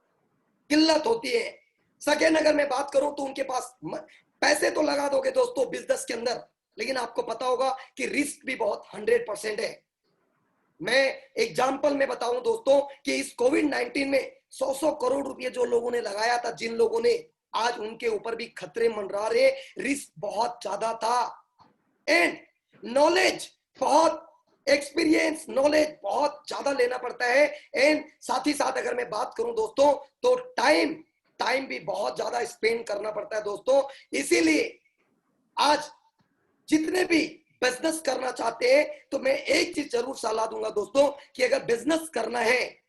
किल्लत होती है। सेकेंड अगर मैं बात करूं तो उनके पास पैसे तो लगा दोगे दोस्तों बिजनेस के अंदर, लेकिन आपको पता होगा कि रिस्क भी बहुत 100% है। मैं एग्जाम्पल में बताऊं दोस्तों कि इस कोविड-19 में 100 करोड़ रुपए जो लोगों ने लगाया था, जिन लोगों ने, आज उनके ऊपर भी खतरे मंडरा रहे, रिस्क बहुत ज्यादा था। एंड नॉलेज, बहुत एक्सपीरियंस, नॉलेज बहुत ज्यादा लेना पड़ता है। एंड साथ ही साथ अगर मैं बात करूं दोस्तों तो टाइम भी बहुत ज्यादा स्पेंड करना पड़ता है दोस्तों। इसीलिए आज जितने भी बिजनेस करना चाहते हैं तो मैं एक चीज जरूर सलाह दूंगा दोस्तों कि अगर बिजनेस करना है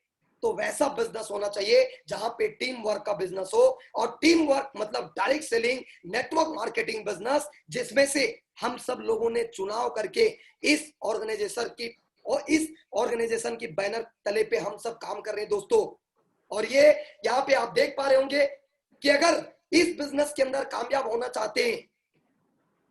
तो वैसा बिजनेस होना चाहिए जहां पे टीम वर्क का बिजनेस हो। और टीम वर्क मतलब direct selling, network marketing business, जिसमें से हम सब लोगों ने चुनाव करके इस ऑर्गेनाइजेशन की बैनर तले पे हम सब काम कर रहे हैं दोस्तों। और ये यहाँ पे आप देख पा रहे होंगे कि अगर इस बिजनेस के अंदर कामयाब होना चाहते हैं,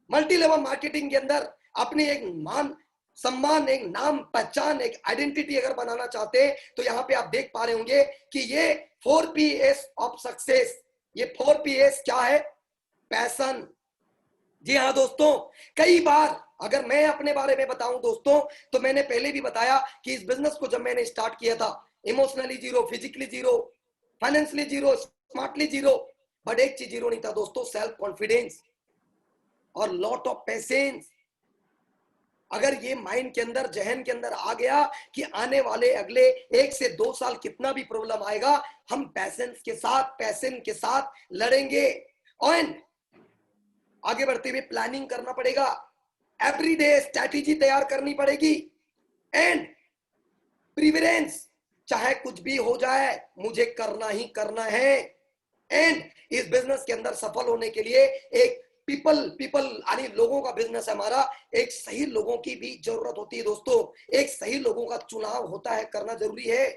मल्टी लेवल मार्केटिंग के अंदर अपनी एक मान सम्मान, एक नाम पहचान, एक आइडेंटिटी अगर बनाना चाहते हैं तो यहाँ पे आप देख पा रहे होंगे कि ये 4Ps ऑफ सक्सेस। ये 4Ps क्या है? पैशन। जी हाँ दोस्तों, कई बार अगर मैं अपने बारे में बताऊं दोस्तों तो मैंने पहले भी बताया कि इस बिजनेस को जब मैंने स्टार्ट किया था, emotionally zero, physically zero, financially zero, smartly zero, but एक चीज जीरो नहीं था दोस्तों, सेल्फ कॉन्फिडेंस और लॉट ऑफ पेशेंस। अगर ये माइंड के अंदर, जहन के अंदर आ गया कि आने वाले अगले 1 से 2 साल कितना भी प्रॉब्लम आएगा, हम पैसेंस के साथ, पैशन के साथ लड़ेंगे। और आगे बढ़ते हुए प्लानिंग करना पड़ेगा, एवरीडे स्ट्रैटेजी तैयार करनी पड़ेगी, एंड प्रिफरेंस, चाहे कुछ भी हो जाए मुझे करना ही करना है। एंड इस बिजनेस के अंदर सफल होने के लिए एक पीपल यानी लोगों का बिजनेस है हमारा, एक सही लोगों की भी जरूरत होती है दोस्तों, एक सही लोगों का चुनाव होता है, करना जरूरी है।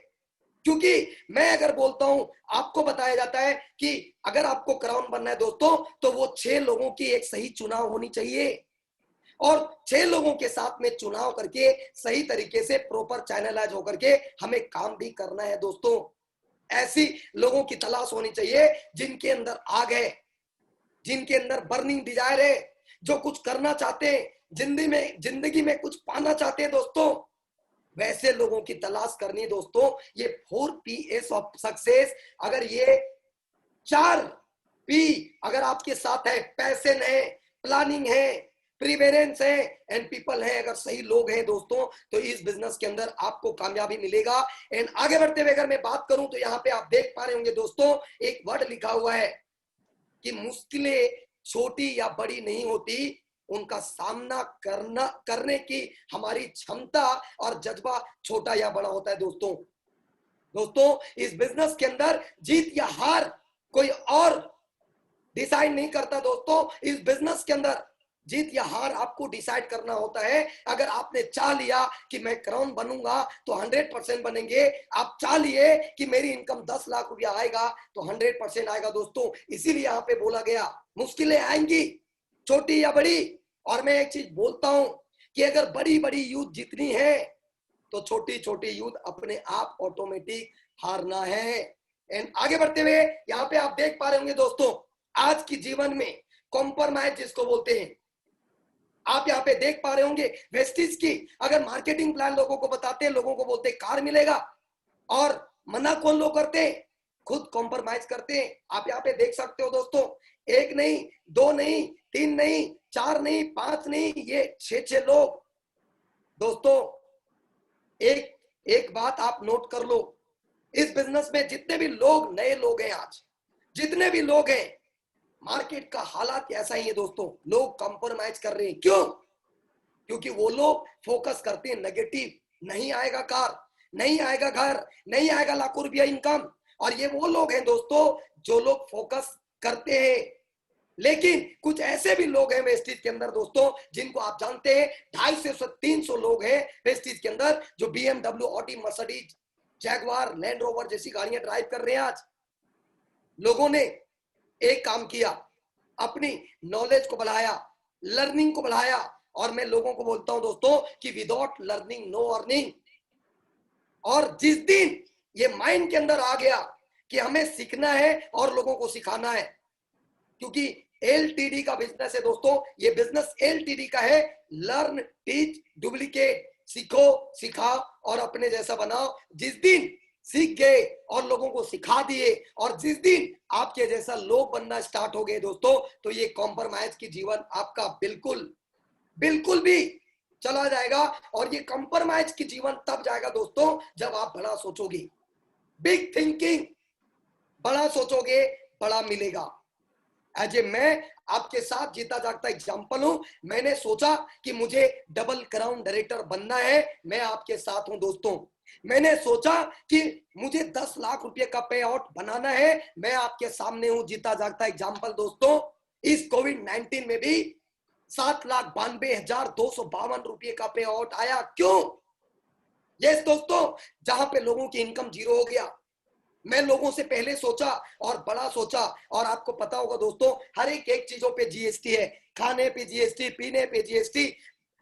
क्योंकि मैं अगर बोलता हूं, आपको बताया जाता है कि अगर आपको क्राउन बनना है दोस्तों तो वो 6 लोगों की एक सही चुनाव होनी चाहिए, और 6 लोगों के साथ में चुनाव करके सही तरीके से प्रॉपर चैनलाइज होकर के हमें काम भी करना है दोस्तों। ऐसी लोगों की तलाश होनी चाहिए जिनके अंदर आग है, जिनके अंदर बर्निंग डिजायर है, जो कुछ करना चाहते हैं जिंदगी में कुछ पाना चाहते हैं दोस्तों, वैसे लोगों की तलाश करनी है दोस्तों। ये 4Ps ऑफ सक्सेस, अगर ये 4P अगर आपके साथ है, पैशन है, प्लानिंग है, प्रिवेरेंस है एंड पीपल है, अगर सही लोग हैं दोस्तों तो इस बिजनेस के अंदर आपको कामयाबी मिलेगा। एंड आगे बढ़ते हुए अगर मैं बात करूं तो यहाँ पे आप देख पा रहे होंगे दोस्तों, एक वर्ड लिखा हुआ है कि मुश्किलें छोटी या बड़ी नहीं होती, उनका सामना करने की हमारी क्षमता और जज्बा छोटा या बड़ा होता है। दोस्तों इस बिजनेस के अंदर जीत या हार कोई और डिसाइड नहीं करता। दोस्तों इस बिजनेस के अंदर जीत या हार आपको डिसाइड करना होता है। अगर आपने चाह लिया कि मैं क्राउन बनूंगा तो 100% बनेंगे। आप चाह लिए कि मेरी इनकम 10 लाख रुपया आएगा तो 100% आएगा। दोस्तों इसीलिए यहाँ पे बोला गया मुश्किलें आएंगी, छोटी या बड़ी। और मैं एक चीज बोलता हूं कि अगर बड़ी बड़ी युद्ध जीतनी है तो छोटी छोटी युद्ध अपने आप ऑटोमेटिक हारना है। एंड आगे बढ़ते हुए यहाँ पे आप देख पा रहे होंगे दोस्तों, आज की जीवन में कॉम्प्रोमाइज जिसको बोलते हैं, आप यहाँ पे देख पा रहे होंगे वेस्टिज की अगर मार्केटिंग प्लान लोगों को बताते हैं, लोगों को बोलते कार मिलेगा, और मना कौन लोग करते हैं? खुद कॉम्प्रोमाइज करते हैं। आप यहाँ पे देख सकते हो दोस्तों, एक नहीं, दो नहीं, तीन नहीं, चार नहीं, पांच नहीं, ये 6 लोग। दोस्तों एक बात आप नोट कर लो, इस बिजनेस में जितने भी लोग नए लोग हैं, आज जितने भी लोग हैं, मार्केट का हालात ऐसा ही है दोस्तों। लोग कॉम्प्रोमाइज कर रहे हैं। क्यों? क्योंकि वो लोग फोकस करते हैं नेगेटिव, नहीं आएगा कार, नहीं आएगा घर, नहीं आएगा लाखों रुपया इनकम। और ये वो लोग हैं दोस्तों जो लोग फोकस करते हैं। लेकिन कुछ ऐसे भी लोग हैं वेस्टिज के अंदर दोस्तों, जिनको आप जानते हैं 250 से 300 लोग हैं वेस्टिज के अंदर जो BMW, Audi, Mercedes, Jaguar, land rover जैसी गाड़ियां ड्राइव कर रहे हैं। आज लोगों ने एक काम किया, अपनी नॉलेज को बढ़ाया, लर्निंग को बढ़ाया। और मैं लोगों को बोलता हूं दोस्तों कि विदाउट लर्निंग नो अर्निंग। और जिस दिन ये माइंड के अंदर आ गया कि हमें सीखना है और लोगों को सिखाना है, क्योंकि LTD का बिजनेस है दोस्तों, ये बिजनेस LTD का है, लर्न टीच डुप्लीकेट, सीखो सिखाओ और अपने जैसा बनाओ। जिस दिन सीख गए और लोगों को सिखा दिए और जिस दिन आपके जैसा लोग बनना स्टार्ट हो गए दोस्तों, तो ये कॉम्प्रोमाइज की जीवन आपका बिल्कुल भी चला जाएगा। और ये कॉम्प्रोमाइज की जीवन तब जाएगा दोस्तों जब आप बड़ा सोचोगे, बिग थिंकिंग, बड़ा सोचोगे, बड़ा मिलेगा। एज ए मैं आपके साथ जीता जागता एग्जाम्पल हूं। मैंने सोचा कि मुझे डबल क्राउन डायरेक्टर बनना है, मैं आपके साथ हूं दोस्तों। मैंने सोचा कि मुझे 10 लाख रुपए का पे आउट बनाना है, मैं आपके सामने हूं, जीता जागता एग्जाम्पल दोस्तों। इस कोविड-19 में भी 7,92,252 रुपए का पे आउट आया। क्यों? यस दोस्तों, जहां पे लोगों की इनकम जीरो हो गया, मैं लोगों से पहले सोचा और बड़ा सोचा। और आपको पता होगा दोस्तों, हर एक चीजों पे GST है, खाने पे GST, पीने पे GST,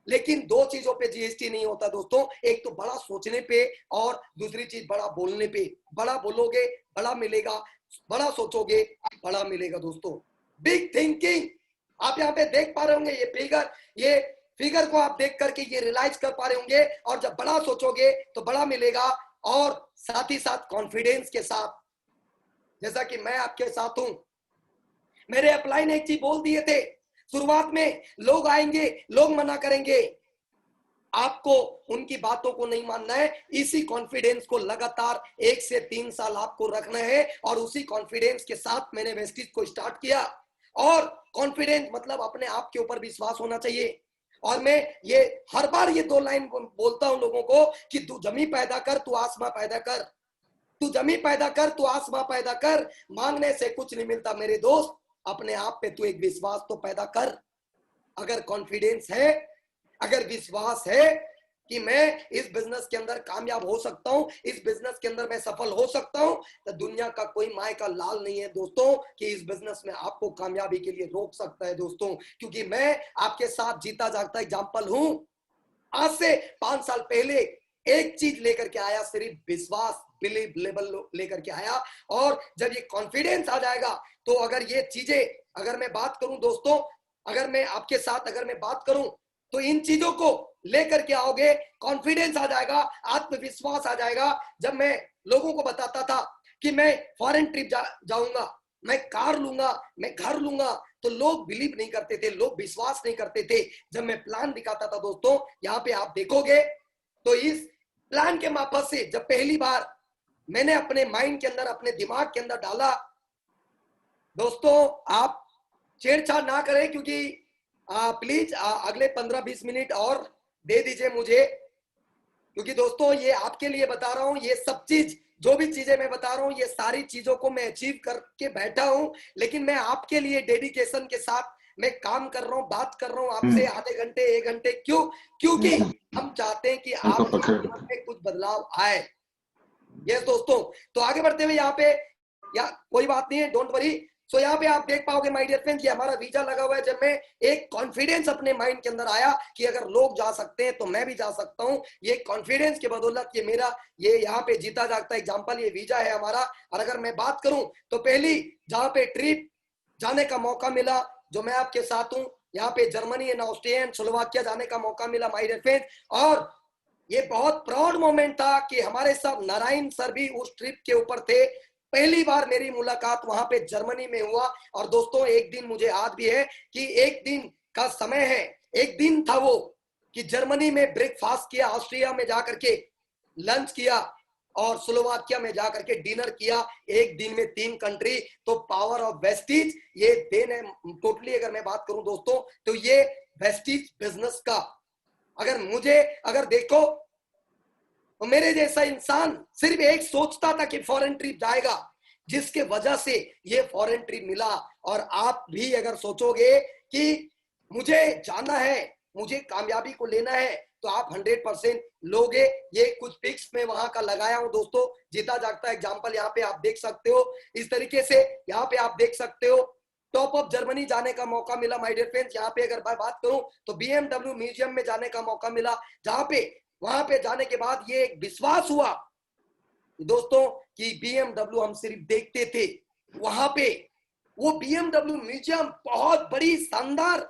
लेकिन 2 चीजों पे GST नहीं होता दोस्तों। एक तो बड़ा सोचने पे और दूसरी चीज बड़ा बोलने पे। बड़ा बोलोगे बड़ा मिलेगा, बड़ा सोचोगे बड़ा मिलेगा दोस्तों। बिग थिंकिंग, आप यहाँ पे देख पा रहे होंगे ये फिगर को आप देख करके ये रियलाइज कर पा रहे होंगे। और जब बड़ा सोचोगे तो बड़ा मिलेगा, और साथ ही साथ कॉन्फिडेंस के साथ, जैसा कि मैं आपके साथ हूं। मेरे अपलाइन एक चीज बोल दिए थे शुरुआत में, लोग आएंगे, लोग मना करेंगे, आपको उनकी बातों को नहीं मानना है। इसी कॉन्फिडेंस को लगातार 1 से 3 साल आपको रखना है। और उसी कॉन्फिडेंस के साथ मैंने वेस्टिज को स्टार्ट किया। और कॉन्फिडेंस मतलब अपने आप के ऊपर विश्वास होना चाहिए। और मैं ये हर बार ये 2 लाइन बोलता हूं लोगों को कि तू जमी पैदा कर, तू आसमां पैदा कर, तू जमी पैदा कर, तू आसमां पैदा कर। मांगने से कुछ नहीं मिलता मेरे दोस्त, अपने आप पे तू एक विश्वास तो पैदा कर। अगर कॉन्फिडेंस है, अगर विश्वास है कि मैं इस बिजनेस के अंदर कामयाब हो सकता हूं, इस बिजनेस के अंदर मैं सफल हो सकता हूं, तो दुनिया का कोई माय का लाल नहीं है दोस्तों कि इस बिजनेस में आपको कामयाबी के लिए रोक सकता है दोस्तों। क्योंकि मैं आपके साथ जीता जागता एग्जाम्पल हूं। आज से 5 साल पहले एक चीज लेकर के आया, सिर्फ विश्वास, बिलीव लेवल लेकर के आया। और जब ये कॉन्फिडेंस आ जाएगा तो अगर ये चीजें, अगर मैं बात करूं दोस्तों, अगर मैं आपके साथ अगर मैं बात करूं तो इन चीजों को लेकर के आओगे, कॉन्फिडेंस आ जाएगा, आत्मविश्वास आ जाएगा। जब मैं लोगों को बताता था कि मैं फॉरेन ट्रिप जाऊंगा, मैं कार लूंगा, मैं घर लूंगा, तो लोग बिलीव नहीं करते थे, लोग विश्वास नहीं करते थे। जब मैं प्लान दिखाता था दोस्तों, यहाँ पे आप देखोगे तो इस प्लान के मार्फत से जब पहली बार मैंने अपने माइंड के अंदर, अपने दिमाग के अंदर डाला दोस्तों, आप छेड़छाड़ ना करें, क्योंकि प्लीज अगले 15-20 मिनट और दे दीजिए मुझे, क्योंकि दोस्तों ये आपके लिए बता रहा हूं, ये सब चीज जो भी चीजें मैं बता रहा हूं ये सारी चीजों को मैं अचीव करके बैठा हूं, लेकिन मैं आपके लिए डेडिकेशन के साथ मैं काम कर रहा हूं, बात कर रहा हूं आपसे आधे घंटे 1 घंटे। क्यों? क्योंकि हम चाहते हैं कि आपके जीवन में कुछ बदलाव आए। यस दोस्तों, तो आगे बढ़ते हुए यहाँ पे, या कोई बात नहीं है, डोंट वरी। सो यहाँ पे आप देख पाओगे माय डियर फ्रेंड्स, ये हमारा वीजा लगा हुआ है। जब मैं एक कॉन्फिडेंस अपने माइंड के अंदर आया कि अगर लोग जा सकते हैं तो मैं भी जा सकता हूँ, ये कॉन्फिडेंस के बदौलत ये मेरा ये यहाँ पे जीता जागता एग्जाम्पल ये वीजा है हमारा। और अगर मैं बात करूं तो पहली जहाँ पे ट्रिप जाने का मौका मिला, जो मैं आपके साथ हूँ, यहाँ पे Germany and Austria and Slovakia जाने का मौका मिला माय डियर फ्रेंड्स। और ये बहुत प्राउड मोमेंट था कि हमारे साथ नारायण सर भी उस ट्रिप के ऊपर थे। पहली बार मेरी मुलाकात वहां पे जर्मनी में हुआ। और दोस्तों एक दिन मुझे याद भी है कि एक दिन का समय है, एक दिन था वो कि जर्मनी में ब्रेकफास्ट किया, ऑस्ट्रिया में जाकर के लंच किया और स्लोवाकिया में जाकर के डिनर किया। एक दिन में 3 कंट्री। तो पावर ऑफ वेस्टीज ये देन है टोटली। अगर मैं बात करूं दोस्तों तो ये वेस्टीज बिजनेस का, अगर देखो तो मेरे जैसा इंसान सिर्फ एक सोचता था कि फॉरेन ट्रिप जाएगा, जिसके वजह से ये फॉरेन ट्रिप मिला। और आप भी अगर सोचोगे कि मुझे जाना है, मुझे कामयाबी को लेना है, तो आप 100% लोगे। ये कुछ पिक्स में वहां का लगाया हूं दोस्तों, जीता जागता एग्जांपल यहाँ पे आप देख सकते हो। इस तरीके से यहाँ पे आप देख सकते हो टॉप ऑफ जर्मनी जाने का मौका मिला माय डियर फ्रेंड्स। यहाँ पे अगर मैं बात करूं तो BMW म्यूजियम में जाने का मौका मिला, जहां पे वहां पे जाने के बाद ये एक विश्वास हुआ दोस्तों कि BMW हम सिर्फ देखते थे, वहां पे वो BMW म्यूजियम बहुत बड़ी शानदार।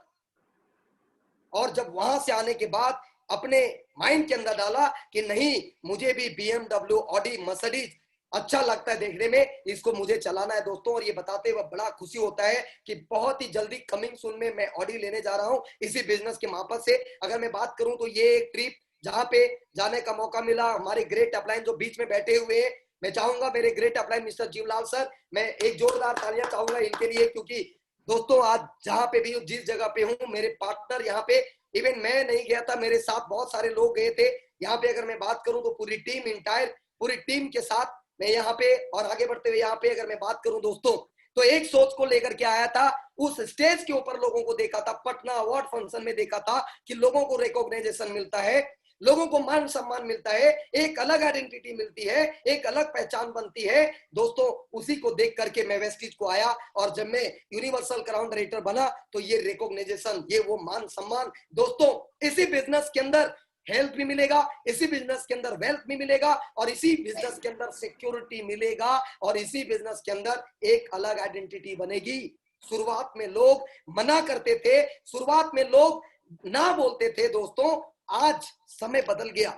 और जब वहां से आने के बाद अपने माइंड के अंदर डाला कि नहीं, मुझे भी BMW, ऑडी, मर्सिडीज अच्छा लगता है देखने में, इसको मुझे चलाना है दोस्तों। और ये बताते हुए बड़ा खुशी होता है कि बहुत ही जल्दी कमिंग सून में मैं ऑडी लेने जा रहा हूं इसी बिजनेस के मार्फत से। अगर मैं बात करूं तो ये एक ट्रिप जहां पे जाने का मौका मिला, हमारे ग्रेट अपलाइन जो बीच में बैठे हुए हैं, मैं चाहूंगा मेरे great upline mister Jivlal sir, मैं एक जोरदार तालियां चाहूंगा इनके लिए, क्योंकि दोस्तों आज जहां पे भी जिस जगह पे हूं, मेरे पार्टनर यहाँ पे, इवन मैं नहीं गया था, मेरे साथ बहुत सारे लोग गए थे यहाँ पे। अगर मैं बात करूं तो पूरी टीम, इंटायर पूरी टीम के साथ मैं यहाँ पे। और आगे बढ़ते हुए यहाँ पे अगर मैं बात करूं दोस्तों तो एक सोच को लेकर के आया था, उस स्टेज के ऊपर लोगों को देखा था, पटना अवार्ड फंक्शन में देखा था कि लोगों को रिकॉग्नाइजेशन मिलता है, लोगों को मान सम्मान मिलता है, एक अलग आइडेंटिटी मिलती है, एक अलग पहचान बनती है दोस्तों। उसी को देख करके मैं वेस्टीज को आया, और जब मैं यूनिवर्सल क्राउन डायरेक्टर बना तो ये रिकॉग्नाइजेशन, ये वो मान सम्मान दोस्तों। इसी बिजनेस के अंदर हेल्थ भी मिलेगा, इसी बिजनेस के अंदर वेल्थ भी मिलेगा, और इसी बिजनेस के अंदर सिक्योरिटी मिलेगा, और इसी बिजनेस के अंदर एक अलग आइडेंटिटी बनेगी। शुरुआत में लोग मना करते थे, शुरुआत में लोग ना बोलते थे दोस्तों, आज समय बदल गया।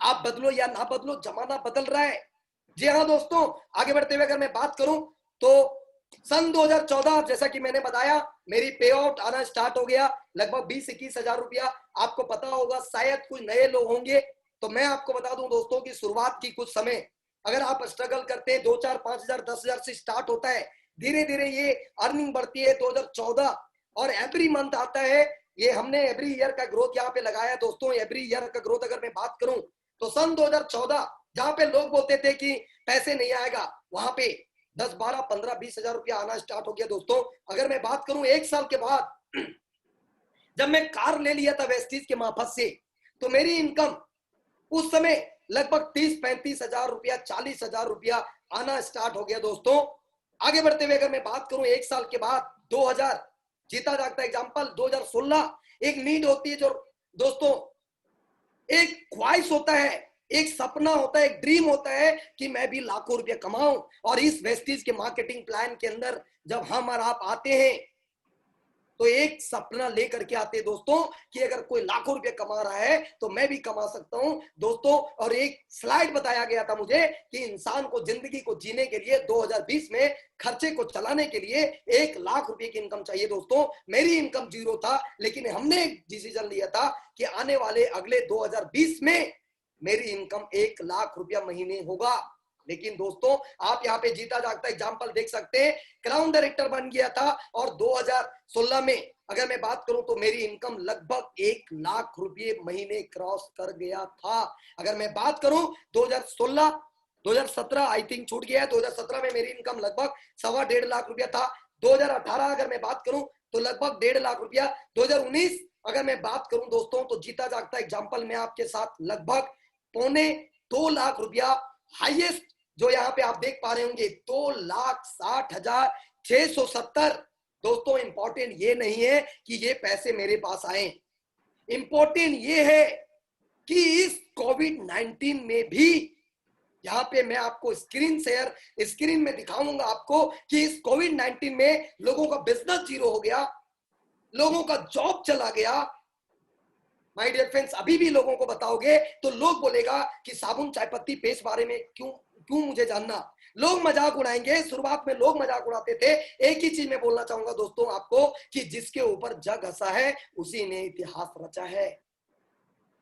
आप बदलो या ना बदलो, जमाना बदल रहा है। जी हाँ दोस्तों, आगे बढ़ते हुए अगर मैं बात करूं तो सन 2014 जैसा कि मैंने बताया, मेरी पे आउट आना स्टार्ट हो गया, लगभग 20-21 हजार रुपया। आपको पता होगा, शायद कुछ नए लोग होंगे तो मैं आपको बता दूं दोस्तों कि शुरुआत की कुछ समय अगर आप स्ट्रगल करते हैं, 2, 4, 5 हजार, 10 हजार से स्टार्ट होता है, धीरे धीरे ये अर्निंग बढ़ती है 2014, और एवरी मंथ आता है। ये हमने एवरी ईयर का ग्रोथ यहाँ पे लगाया दोस्तों। एवरी ईयर का ग्रोथ अगर मैं बात करूं तो सन 2014 जहां पे लोग बोलते थे कि पैसे नहीं आएगा, वहां पे 10, 12, 15, 20 हजार रुपया आना स्टार्ट हो गया दोस्तों। अगर मैं बात करूं 1 साल के बाद जब मैं कार ले लिया था वेस्टीज के मार्फत से, तो मेरी इनकम उस समय लगभग 30-35 हजार रुपया, 40 हजार रुपया आना स्टार्ट हो गया दोस्तों। आगे बढ़ते हुए अगर मैं बात करूं 1 साल के बाद 2000, जीता जागता एग्जांपल 2016, एक नीड होती है जो दोस्तों, एक ख्वाहिश होता है, एक सपना होता है, एक ड्रीम होता है कि मैं भी लाखों रुपया कमाऊं। और इस वेस्टीज के मार्केटिंग प्लान के अंदर जब हम और आप आते हैं तो एक सपना लेकर के आते हैं दोस्तों कि अगर कोई लाखों रुपए कमा रहा है तो मैं भी कमा सकता हूं दोस्तों। और एक स्लाइड बताया गया था मुझे कि इंसान को जिंदगी को जीने के लिए 2020 में खर्चे को चलाने के लिए 1 लाख रुपए की इनकम चाहिए दोस्तों। मेरी इनकम 0 था, लेकिन हमने एक डिसीजन लिया था कि आने वाले अगले 2020 में मेरी इनकम 1 लाख रुपया महीने होगा। लेकिन दोस्तों आप यहाँ पे जीता जागता एग्जाम्पल देख सकते हैं, क्राउन डायरेक्टर बन गया था और 2016 में अगर मैं बात करूं तो मेरी इनकम लगभग 1 लाख रुपए महीने क्रॉस कर गया था। अगर मैं बात करूं 2016 2017 आई थिंक छूट गया है, 2017 में मेरी इनकम लगभग 1.25 लाख रुपया था। 2018 अगर मैं बात करूं तो लगभग 1.5 लाख रुपया। 2019 अगर मैं बात करूं दोस्तों तो जीता जागता एग्जाम्पल में आपके साथ लगभग 1.25 लाख रुपया हाईएस्ट जो यहाँ पे आप देख पा रहे होंगे 2,60,670। दोस्तों इंपॉर्टेंट ये नहीं है कि ये पैसे मेरे पास आए, इंपॉर्टेंट ये है कि इस कोविड-19 में भी यहाँ पे मैं आपको स्क्रीन में दिखाऊंगा आपको कि इस कोविड-19 में लोगों का बिजनेस जीरो हो गया, लोगों का जॉब चला गया। माय डियर फ्रेंड्स, अभी भी लोगों को बताओगे तो लोग बोलेगा कि साबुन चाय पत्ती पेस्ट बारे में क्यों मुझे जानना। लोग मजाक उड़ाएंगे, शुरुआत में लोग मजाक उड़ाते थे। एक ही चीज मैं बोलना चाहूंगा दोस्तों आपको कि जिसके ऊपर जग हंसा है उसी ने इतिहास रचा है।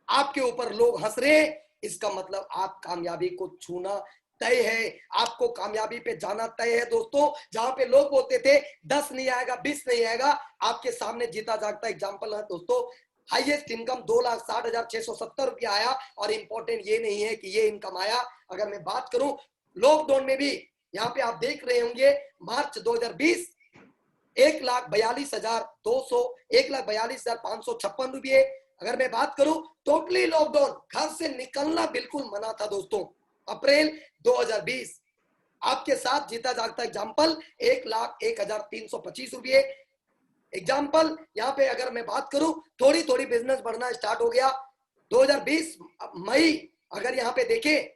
आपके ऊपर लोग हंस रहे, इसका मतलब आप कामयाबी को छूना तय है, आपको कामयाबी पे जाना तय है। दोस्तों जहां पे लोग बोलते थे 10 नहीं आएगा, 20 नहीं आएगा, आपके सामने जीता जागता एग्जाम्पल है दोस्तों। हाईएस्ट इनकम 2,60,670 रुपया आया और इंपॉर्टेंट ये नहीं है कि ये इनकम आया। अगर मैं बात करूं लॉकडाउन में भी यहाँ पे आप देख रहे होंगे मार्च 2020 1,42,200 1,42,556 रुपये। अगर मैं बात करूं टोटली लॉकडाउन, घर से निकलना बिल्कुल मना था दोस्तों। अप्रैल 2020 आपके साथ जीता जागता एग्जाम्पल 1,01,325 रुपये। एग्जाम्पल यहाँ पे अगर मैं बात करूं थोड़ी थोड़ी बिजनेस बढ़ना स्टार्ट हो गया। 2020 मई अगर यहाँ पे देखें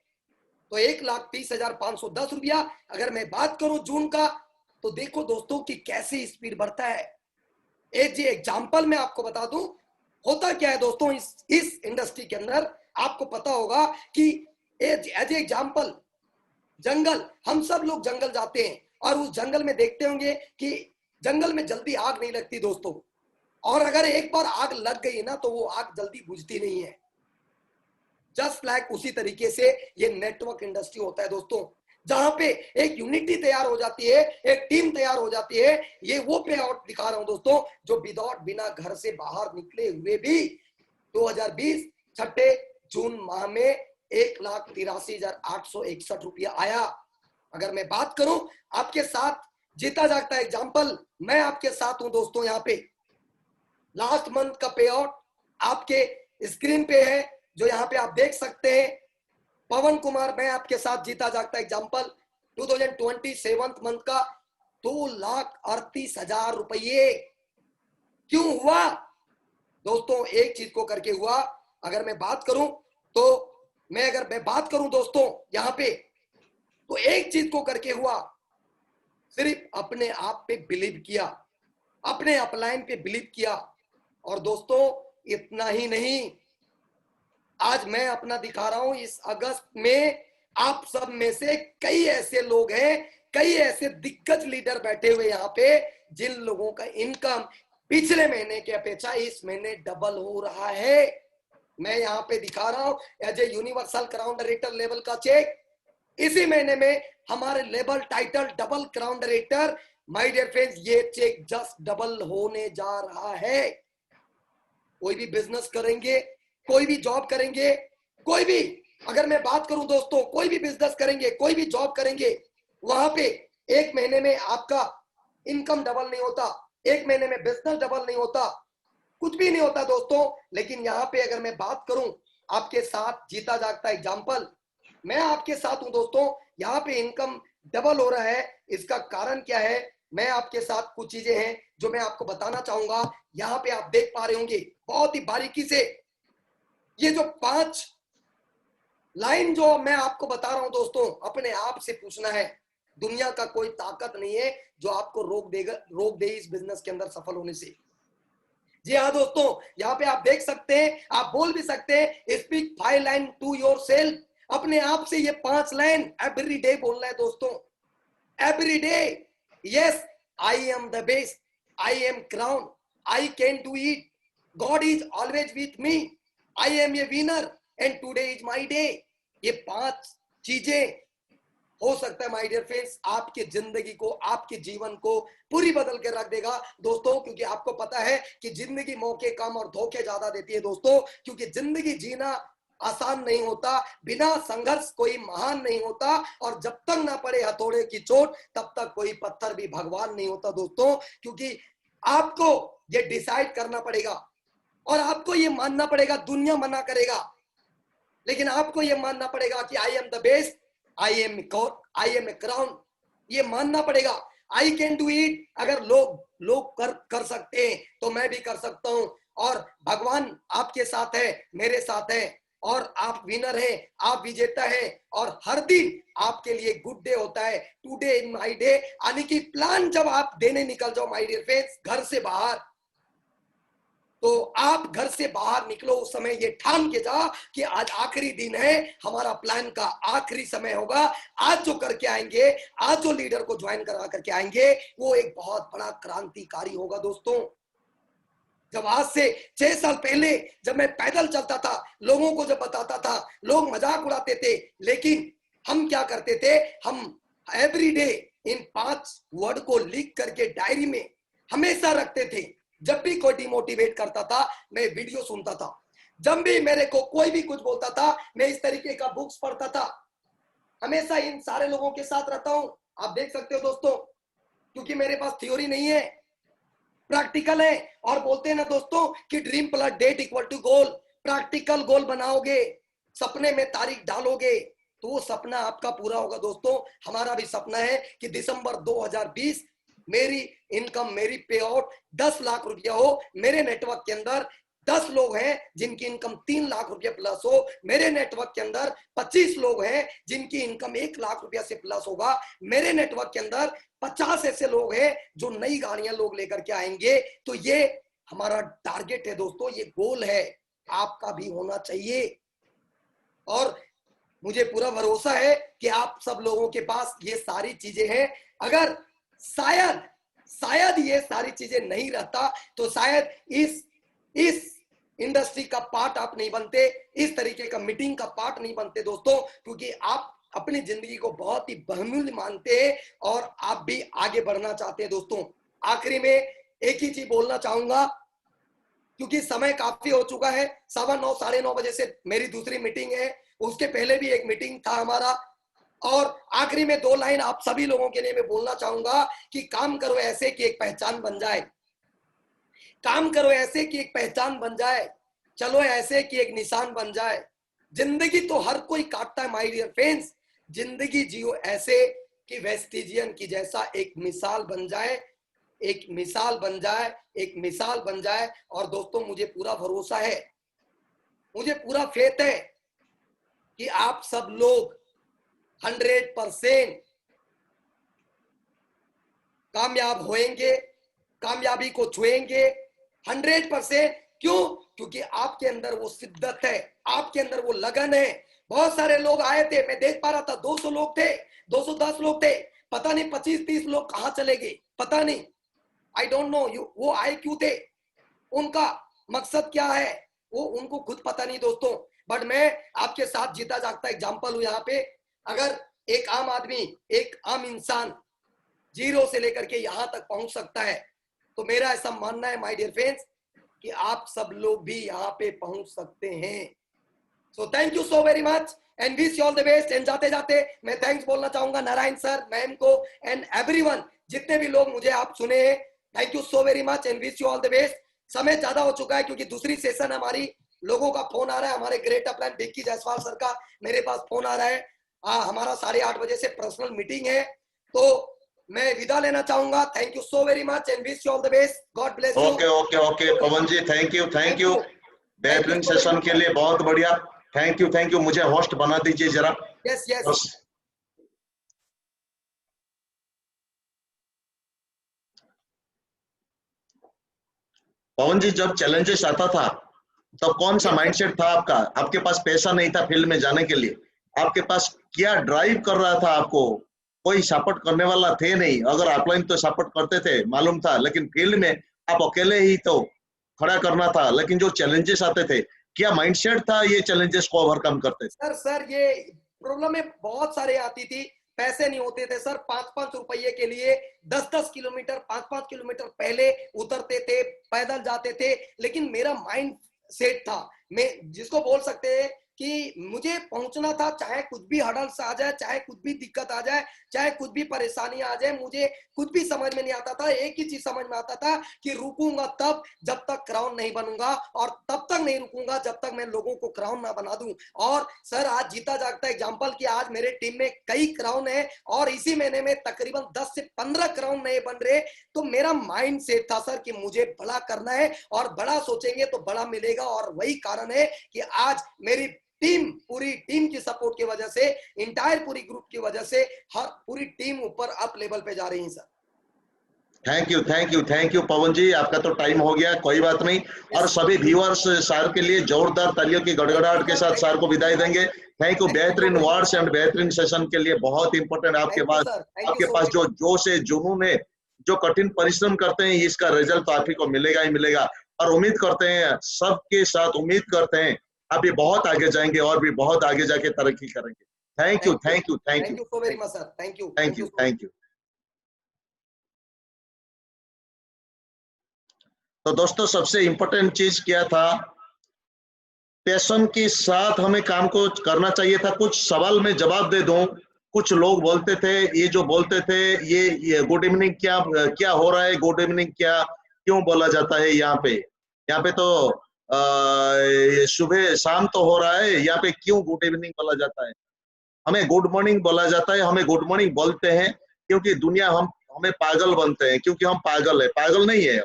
तो 1,30,510 रुपया। अगर मैं बात करूं जून का तो देखो दोस्तों कि कैसे स्पीड बढ़ता है। एक जी एग्जाम्पल मैं आपको बता दूं, होता क्या है दोस्तों इस इंडस्ट्री के अंदर, आपको पता होगा कि एज एग्जाम्पल जंगल, हम सब लोग जंगल जाते हैं और उस जंगल में देखते होंगे कि जंगल में जल्दी आग नहीं लगती दोस्तों, और अगर एक बार आग लग गई ना तो वो आग जल्दी बुझती नहीं है। जस्ट लाइक उसी तरीके से ये नेटवर्क इंडस्ट्री होता है दोस्तों, जहां पे एक यूनिटी तैयार हो जाती है, एक टीम तैयार हो जाती है। ये वो पे आउट दिखा रहा हूं दोस्तों जो विदाउट बिना घर से बाहर निकले हुए भी 2020 छठे जून माह में 1,83,861 रुपया आया। अगर मैं बात करूं आपके साथ जीता जागता एग्जाम्पल मैं आपके साथ हूं दोस्तों। यहाँ पे लास्ट मंथ का पे आउट आपके स्क्रीन पे है जो यहाँ पे आप देख सकते हैं। पवन कुमार मैं आपके साथ जीता जागता एग्जाम्पल 2027 मंथ का 2,38,000 रुपये क्यों हुआ दोस्तों? एक चीज को करके हुआ। अगर मैं बात करूं तो अगर मैं बात करूं दोस्तों यहाँ पे तो एक चीज को करके हुआ, सिर्फ अपने आप पे बिलीव किया, अपने अपलाइन पे बिलीव किया। और दोस्तों इतना ही नहीं, आज मैं अपना दिखा रहा हूं इस अगस्त में आप सब में से कई ऐसे लोग हैं, कई ऐसे दिग्गज लीडर बैठे हुए यहाँ पे जिन लोगों का इनकम पिछले महीने की अपेक्षा इस महीने डबल हो रहा है। मैं यहाँ पे दिखा रहा हूं as a universal crown director level का चेक। इसी महीने में हमारे level title double crown director. My dear friends, ये चेक जस्ट डबल होने जा रहा है। कोई भी बिजनेस करेंगे, कोई भी जॉब करेंगे, कोई भी, अगर मैं बात करूं दोस्तों, कोई भी बिजनेस करेंगे, कोई भी जॉब करेंगे, वहां पे एक महीने में आपका इनकम डबल नहीं होता, एक महीने में बिजनेस डबल नहीं होता, कुछ भी नहीं होता दोस्तों। लेकिन यहाँ पे अगर मैं बात करूं आपके साथ जीता जागता एग्जाम्पल मैं आपके साथ हूं दोस्तों, यहाँ पे इनकम डबल हो रहा है। इसका कारण क्या है? मैं आपके साथ कुछ चीजें हैं जो मैं आपको बताना चाहूंगा। यहाँ पे आप देख पा रहे होंगे बहुत ही बारीकी से ये जो 5 लाइन जो मैं आपको बता रहा हूं दोस्तों, अपने आप से पूछना है। दुनिया का कोई ताकत नहीं है जो आपको रोक दे इस बिजनेस के अंदर सफल होने से। जी हाँ दोस्तों, यहाँ पे आप देख सकते हैं, आप बोल भी सकते हैं speak 5 line to your self आप से ये 5 लाइन एवरी डे बोलना है दोस्तों, every day. Yes, I am the best, I am crown, I can do it, God is always with me, I am a winner and today is my day. ये 5 चीजें हो सकता है my dear friends आपके जिंदगी को, आपके जीवन को पूरी बदल के रख देगा दोस्तों। क्योंकि आपको पता है कि जिंदगी मौके कम और धोखे ज्यादा देती है दोस्तों। क्योंकि जिंदगी जीना आसान नहीं होता, बिना संघर्ष कोई महान नहीं होता, और जब तक ना पड़े हथौड़े की चोट तब तक कोई पत्थर भी भगवान नहीं होता दोस्तों। क्योंकि आपको ये डिसाइड करना पड़ेगा और आपको ये मानना पड़ेगा। दुनिया मना करेगा लेकिन आपको ये मानना पड़ेगा कि I am the best, I am a crown, ये मानना पड़ेगा। I can do it. अगर लोग कर सकते हैं तो मैं भी कर सकता हूं। और भगवान आपके साथ है, मेरे साथ है, और आप विनर हैं, आप विजेता हैं। और हर दिन आपके लिए गुड डे होता है, टुडे इन माय डे। यानी कि प्लान जब आप देने निकल जाओ माय डियर फ्रेंड्स घर से बाहर, तो आप घर से बाहर निकलो उस समय ये ठान के जा कि आज आखिरी दिन है, हमारा प्लान का आखिरी समय होगा। आज जो करके आएंगे, आज जो लीडर को ज्वाइन करा करके आएंगे, वो एक बहुत बड़ा क्रांतिकारी होगा दोस्तों। जब आज से 6 साल पहले जब मैं पैदल चलता था, लोगों को जब बताता था, लोग मजाक उड़ाते थे, लेकिन हम क्या करते थे, हम एवरीडे इन 5 वर्ड को लिख करके डायरी में हमेशा रखते थे। जब भी कोई डिमोटिवेट करता था मैं वीडियो सुनता था, जब भी मेरे को कोई भी कुछ बोलता था मैं इस तरीके का बुक्स पढ़ता था। हमेशा इन सारे लोगों के साथ रहता हूं, आप देख सकते हो दोस्तों। क्योंकि मेरे पास थ्योरी नहीं है, प्रैक्टिकल है। और बोलते हैं ना दोस्तों कि dream plus date equal to goal. Practical goal बनाओगे, सपने में तारीख डालोगे, तो वो सपना आपका पूरा होगा दोस्तों। हमारा भी सपना है कि दिसंबर 2020 मेरी इनकम, मेरी पे आउट 10 लाख रुपया हो। मेरे नेटवर्क के अंदर 10 लोग हैं जिनकी इनकम 3 लाख रुपया प्लस हो। मेरे नेटवर्क के अंदर 25 लोग हैं जिनकी इनकम 1 लाख रुपया से प्लस होगा। मेरे नेटवर्क के अंदर 50 ऐसे लोग हैं जो नई गाड़ियां लोग लेकर के आएंगे। तो ये हमारा टारगेट है दोस्तों, ये गोल है, आपका भी होना चाहिए। और मुझे पूरा भरोसा है कि आप सब लोगों के पास ये सारी चीजें हैं। अगर शायद ये सारी चीजें नहीं रहता तो शायद इस इंडस्ट्री का पार्ट आप नहीं बनते, इस तरीके का मीटिंग का पार्ट नहीं बनते दोस्तों। क्योंकि आप अपनी जिंदगी को बहुत ही बहुमूल्य मानते हैं और आप भी आगे बढ़ना चाहते हैं दोस्तों। आखिरी में एक ही चीज बोलना चाहूंगा, क्योंकि समय काफी हो चुका है। 9:15 साढ़े 9 बजे से मेरी दूसरी मीटिंग है, उसके पहले भी एक मीटिंग था हमारा। और आखिरी में 2 लाइन आप सभी लोगों के लिए मैं बोलना चाहूंगा कि काम करो ऐसे कि एक पहचान बन जाए, काम करो ऐसे कि एक पहचान बन जाए, चलो ऐसे कि एक निशान बन जाए। जिंदगी तो हर कोई काटता है माय डियर फ्रेंड्स, जिंदगी जियो ऐसे कि वेस्टिजियन की जैसा एक मिसाल बन जाए, एक मिसाल बन जाए, एक मिसाल बन जाए। और दोस्तों मुझे पूरा भरोसा है, मुझे पूरा फेथ है कि आप सब लोग 100% कामयाब होएंगे, कामयाबी को छुएंगे 100%। क्यों? क्योंकि आपके अंदर वो शिद्दत है, आपके अंदर वो लगन है। बहुत सारे लोग आए थे, मैं देख पा रहा था 200 लोग थे, 210 लोग थे, पता नहीं 25-30 लोग कहां चले गए, पता नहीं, आई डोंट नो वो आए क्यों थे, उनका मकसद क्या है, वो उनको खुद पता नहीं दोस्तों। बट मैं आपके साथ जीता जागता एग्जाम्पल हूं यहाँ पे। अगर एक आम आदमी, एक आम इंसान 0 से लेकर के यहां तक पहुंच सकता है, तो मेरा ऐसा मानना है माय डियर फ्रेंड्स कि आप सब लोग भी यहाँ पे पहुंच सकते हैं। So thank you so very much and wish you all the best. And जाते जाते मैं थैंक्स बोलना चाहूंगा नारायण सर, मैम को एंड एवरीवन, जितने भी लोग मुझे आप सुने हैं, thank you so very much and wish you all the best. समय ज्यादा हो चुका है क्योंकि दूसरी सेशन हमारी, लोगों का फोन आ रहा है, हमारे great upline Vicky Jaiswal sir का मेरे पास फोन आ रहा है। हमारा 8:30 बजे से पर्सनल मीटिंग है, तो मैं विदा लेना चाहूंगा। Thank you so very much and wish you all the best, God bless you. Okay Pawan ji, thank you बेहतरीन सेशन के लिए, बहुत बढ़िया, थैंक यू। मुझे होस्ट बना दीजिए जरा। यस पवन जी, जब चैलेंजेस आता था तब कौन सा माइंडसेट था आपका? आपके पास पैसा नहीं था फील्ड में जाने के लिए, आपके पास क्या ड्राइव कर रहा था आपको? कोई सपोर्ट करने वाला थे नहीं, अगर ऑफलाइन तो सपोर्ट करते थे मालूम था, लेकिन फील्ड में आप अकेले ही तो खड़ा करना था। लेकिन जो चैलेंजेस आते थे, क्या माइंडसेट था ये चैलेंजेस को ओवरकम करते थे? सर ये प्रॉब्लम बहुत सारे आती थी, पैसे नहीं होते थे सर, 5-5 रुपये के लिए 10-10 किलोमीटर 5-5 किलोमीटर पहले उतरते थे, पैदल जाते थे। लेकिन मेरा माइंड सेट था, मैं जिसको बोल सकते हैं कि मुझे पहुंचना था, चाहे कुछ भी हडल्स आ जाए, चाहे कुछ भी दिक्कत आ जाए, चाहे कुछ भी परेशानी आ जाए, मुझे कुछ भी समझ में नहीं आता था। एक ही चीज समझ में आता था कि रुकूंगा तब जब तक क्राउन नहीं बनूंगा, और तब तक नहीं रुकूंगा जब तक मैं लोगों को क्राउन ना बना दूं। और सर आज जीता जागता एग्जांपल कि आज मेरे टीम में कई क्राउन है और इसी महीने में तकरीबन 10 से 15 क्राउन नए बन रहे। तो मेरा माइंड सेट था सर कि मुझे बड़ा करना है, और बड़ा सोचेंगे तो बड़ा मिलेगा। और वही कारण है कि आज मेरी टीम, पूरी टीम की सपोर्ट की वजह से, इंटायर पूरी ग्रुप की वजह से हर पूरी टीम ऊपर अप लेवल पे जा रही है सर। थैंक यू पवन जी, आपका तो टाइम हो गया, कोई बात नहीं। और सभी व्यूअर्स सर के लिए जोरदार तालियों की गड़गड़ाहट के साथ सर को विदाई देंगे। थैंक यू, बेहतरीन वर्ड्स एंड बेहतरीन सेशन के लिए, बहुत इंपॉर्टेंट। आपके पास जो जोश है, जुनून है, जो कठिन परिश्रम करते हैं, इसका रिजल्ट तो आप ही को मिलेगा ही मिलेगा। और उम्मीद करते हैं, सबके साथ उम्मीद करते हैं आप भी बहुत आगे जाएंगे और भी बहुत आगे जाके तरक्की करेंगे। Thank you so very much sir, thank you. तो दोस्तों, सबसे इंपॉर्टेंट चीज क्या था, पैशन के साथ हमें काम को करना चाहिए था। कुछ सवाल में जवाब दे दूं। कुछ लोग बोलते थे, ये जो बोलते थे, ये गुड इवनिंग क्या हो रहा है, गुड इवनिंग क्या क्यों बोला जाता है यहाँ पे तो सुबह शाम तो हो रहा है, यहाँ पे क्यों गुड इवनिंग बोला जाता है? हमें गुड मॉर्निंग बोला जाता है। हमें गुड मॉर्निंग बोलते हैं क्योंकि दुनिया हमें पागल बनते हैं, क्योंकि हम पागल है, पागल नहीं है।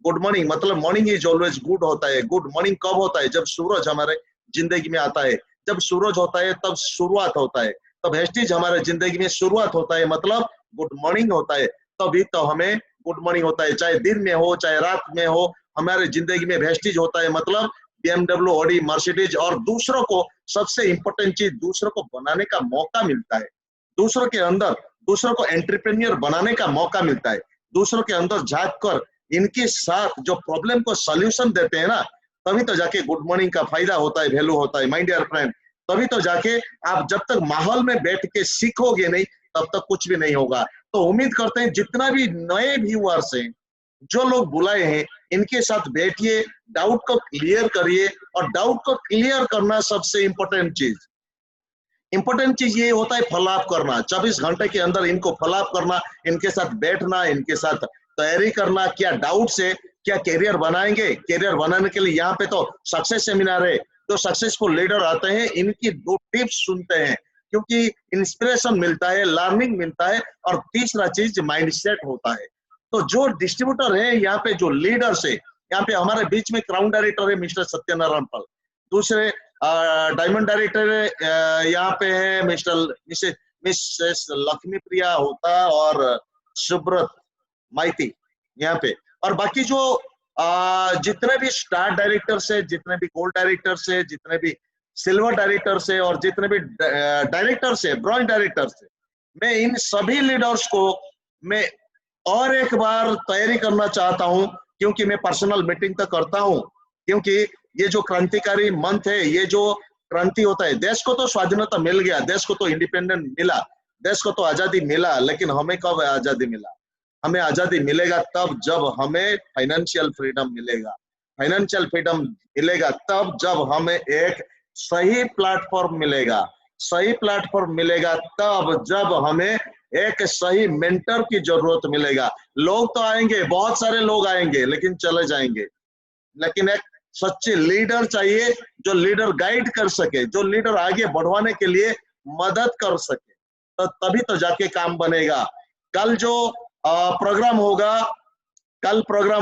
गुड मॉर्निंग मतलब मॉर्निंग इज ऑलवेज गुड होता है। गुड मॉर्निंग कब होता है? जब सूरज हमारे जिंदगी में आता है। जब सूरज होता है तब शुरुआत होता है, तब वेस्टिज हमारे जिंदगी में शुरुआत होता है, मतलब गुड मॉर्निंग होता है। तभी तो हमें गुड मॉर्निंग होता है, चाहे दिन में हो चाहे रात में हो, हमारे जिंदगी में वेस्टिज होता है, मतलब BMW, ऑडी, मर्सिडीज। और दूसरों को, सबसे इंपॉर्टेंट चीज, दूसरों को बनाने का मौका मिलता है। दूसरों के अंदर, दूसरों को एंटरप्रेन्योर बनाने का मौका मिलता है। दूसरों के अंदर झांक कर इनके साथ जो प्रॉब्लम को सॉल्यूशन देते हैं ना, तभी तो जाके गुड मॉर्निंग का फायदा होता है, वैल्यू होता है। माय डियर फ्रेंड, तभी तो जाके आप जब तक माहौल में बैठ के सीखोगे नहीं, तब तक कुछ भी नहीं होगा। तो उम्मीद करते हैं जितना भी नए व्यूअर्स हैं, जो लोग बुलाए हैं, इनके साथ बैठिए, डाउट को क्लियर करिए। और डाउट को क्लियर करना सबसे इंपॉर्टेंट चीज ये होता है, फॉलोअप करना। 24 घंटे के अंदर इनको फॉलोअप करना, इनके साथ बैठना, इनके साथ तैयारी करना। क्या डाउट से क्या कैरियर बनाएंगे? कैरियर बनाने के लिए यहाँ पे तो सक्सेस सेमिनार है, जो सक्सेसफुल लीडर आते हैं, इनकी 2 टिप्स सुनते हैं, क्योंकि इंस्पिरेशन मिलता है, लर्निंग मिलता है, और तीसरा चीज माइंडसेट होता है। तो जो डिस्ट्रीब्यूटर है यहाँ पे, जो लीडर्स है यहाँ पे, हमारे बीच में क्राउन डायरेक्टर है मिस्टर सत्यनारायण पाल, दूसरे डायमंड डायरेक्टर यहाँ पे है मिसेस लक्ष्मी प्रिया होता और सुब्रत माइती यहाँ पे। और बाकी जो जितने भी स्टार डायरेक्टर्स है, जितने भी गोल्ड डायरेक्टर्स है, जितने भी सिल्वर डायरेक्टर्स है, और जितने भी डायरेक्टर्स है, ब्रॉन्ज डायरेक्टर्स है, मैं इन सभी लीडर्स को मैं और एक बार तैयारी करना चाहता हूं, क्योंकि मैं पर्सनल मीटिंग तो करता हूं। क्योंकि ये जो क्रांतिकारी मंथ है, ये जो क्रांति होता है, देश को तो स्वाधीनता मिल गया, देश को तो इंडिपेंडेंट मिला, देश को तो आजादी मिला, लेकिन हमें कब आजादी मिला? हमें आजादी मिलेगा तब जब हमें फाइनेंशियल फ्रीडम मिलेगा। फाइनेंशियल फ्रीडम मिलेगा तब जब हमें एक सही प्लेटफॉर्म मिलेगा। सही प्लेटफॉर्म मिलेगा तब जब हमें एक सही मेंटर की जरूरत मिलेगा। लोग तो आएंगे, बहुत सारे लोग आएंगे, लेकिन चले जाएंगे। लेकिन एक सच्चे लीडर चाहिए, जो लीडर गाइड कर सके, जो लीडर आगे बढ़वाने के लिए मदद कर सके, तो तभी तो जाके काम बनेगा। कल जो प्रोग्राम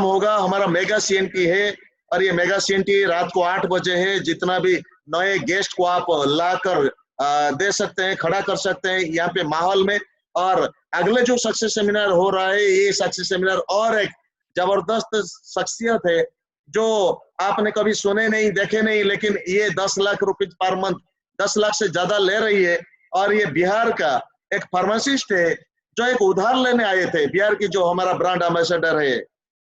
होगा हमारा मेगा CNT है, और ये मेगा CNT रात को 8 बजे है। जितना भी नए गेस्ट को आप लाकर दे सकते हैं, खड़ा कर सकते हैं यहाँ पे माहौल में। और अगले जो सक्सेस सेमिनार हो रहा है, ये सक्सेस सेमिनार और एक जबरदस्त शख्सियत है, जो आपने कभी सुने नहीं, देखे नहीं, लेकिन ये 10 लाख रुपए पर मंथ, 10 लाख से ज्यादा ले रही है। और ये बिहार का एक फार्मासिस्ट है, जो एक उधार लेने आए थे। बिहार की जो हमारा ब्रांड एम्बेसडर है,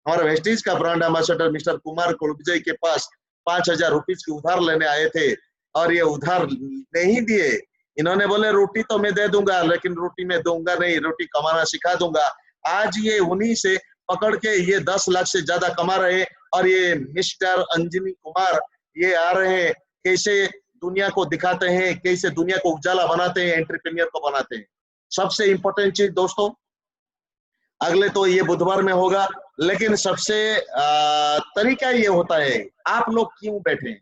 हमारा वेस्टीज का ब्रांड एम्बेसडर मिस्टर कुमार कुलविजय के पास 5000 रुपीज की उधार लेने आए थे, और ये उधार नहीं दिए। इन्होंने बोले रोटी तो मैं दे दूंगा, लेकिन रोटी मैं दूंगा नहीं, रोटी कमाना सिखा दूंगा। आज ये उन्हीं से पकड़ के ये 10 लाख से ज्यादा कमा रहे हैं। और ये मिस्टर अंजनी कुमार ये आ रहे हैं, कैसे दुनिया को दिखाते हैं, कैसे दुनिया को उजाला बनाते हैं, एंटरप्रेन्योर को बनाते हैं। सबसे इंपॉर्टेंट चीज दोस्तों, अगले तो ये बुधवार में होगा, लेकिन सबसे तरीका ये होता है, आप लोग क्यों बैठे हैं?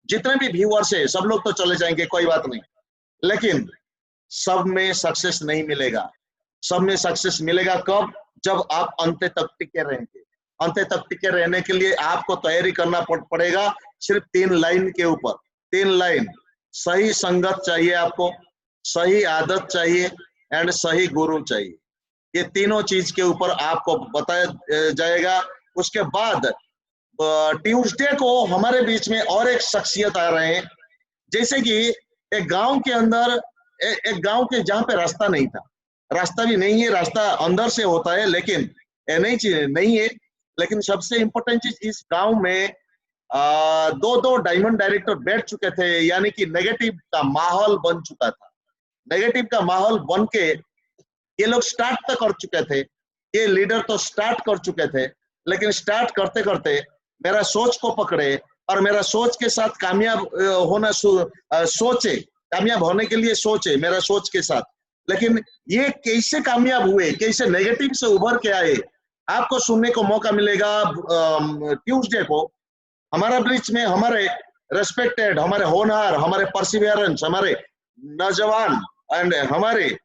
जितने भी व्यूअर्स है सब लोग तो चले जाएंगे, कोई बात नहीं, लेकिन सब में सक्सेस नहीं मिलेगा। सब में सक्सेस मिलेगा कब? जब आप अंत तक टिके रहेंगे। अंत तक टिके रहने के लिए आपको तैयारी करना पड़ेगा सिर्फ 3 लाइन के ऊपर। 3 लाइन, सही संगत चाहिए आपको, सही आदत चाहिए एंड सही गुरु चाहिए। ये तीनों चीज के ऊपर आपको बताया जाएगा। उसके बाद ट्यूसडे को हमारे बीच में और एक शख्सियत आ रहे हैं, जैसे कि एक गांव के अंदर, एक गांव के जहां पे रास्ता नहीं था, रास्ता भी नहीं है, रास्ता अंदर से होता है, लेकिन नहीं है। लेकिन सबसे इंपॉर्टेंट चीज, इस गांव में 2 डायमंड डायरेक्टर बैठ चुके थे, यानी कि नेगेटिव का माहौल बन चुका था। नेगेटिव का माहौल बन के ये लोग स्टार्ट तो कर चुके थे, ये लीडर तो स्टार्ट कर चुके थे, लेकिन स्टार्ट करते करते मेरा सोच को पकड़े और मेरा सोच के साथ कामयाब होना सोचे, कामयाब होने के लिए सोचे मेरा सोच के साथ। लेकिन ये कैसे कामयाब हुए, कैसे नेगेटिव से उभर के आए, आपको सुनने को मौका मिलेगा ट्यूसडे को। हमारा बीच में हमारे रेस्पेक्टेड, हमारे होनहार, हमारे परसिवियरेंस, हमारे नौजवान एंड हमारे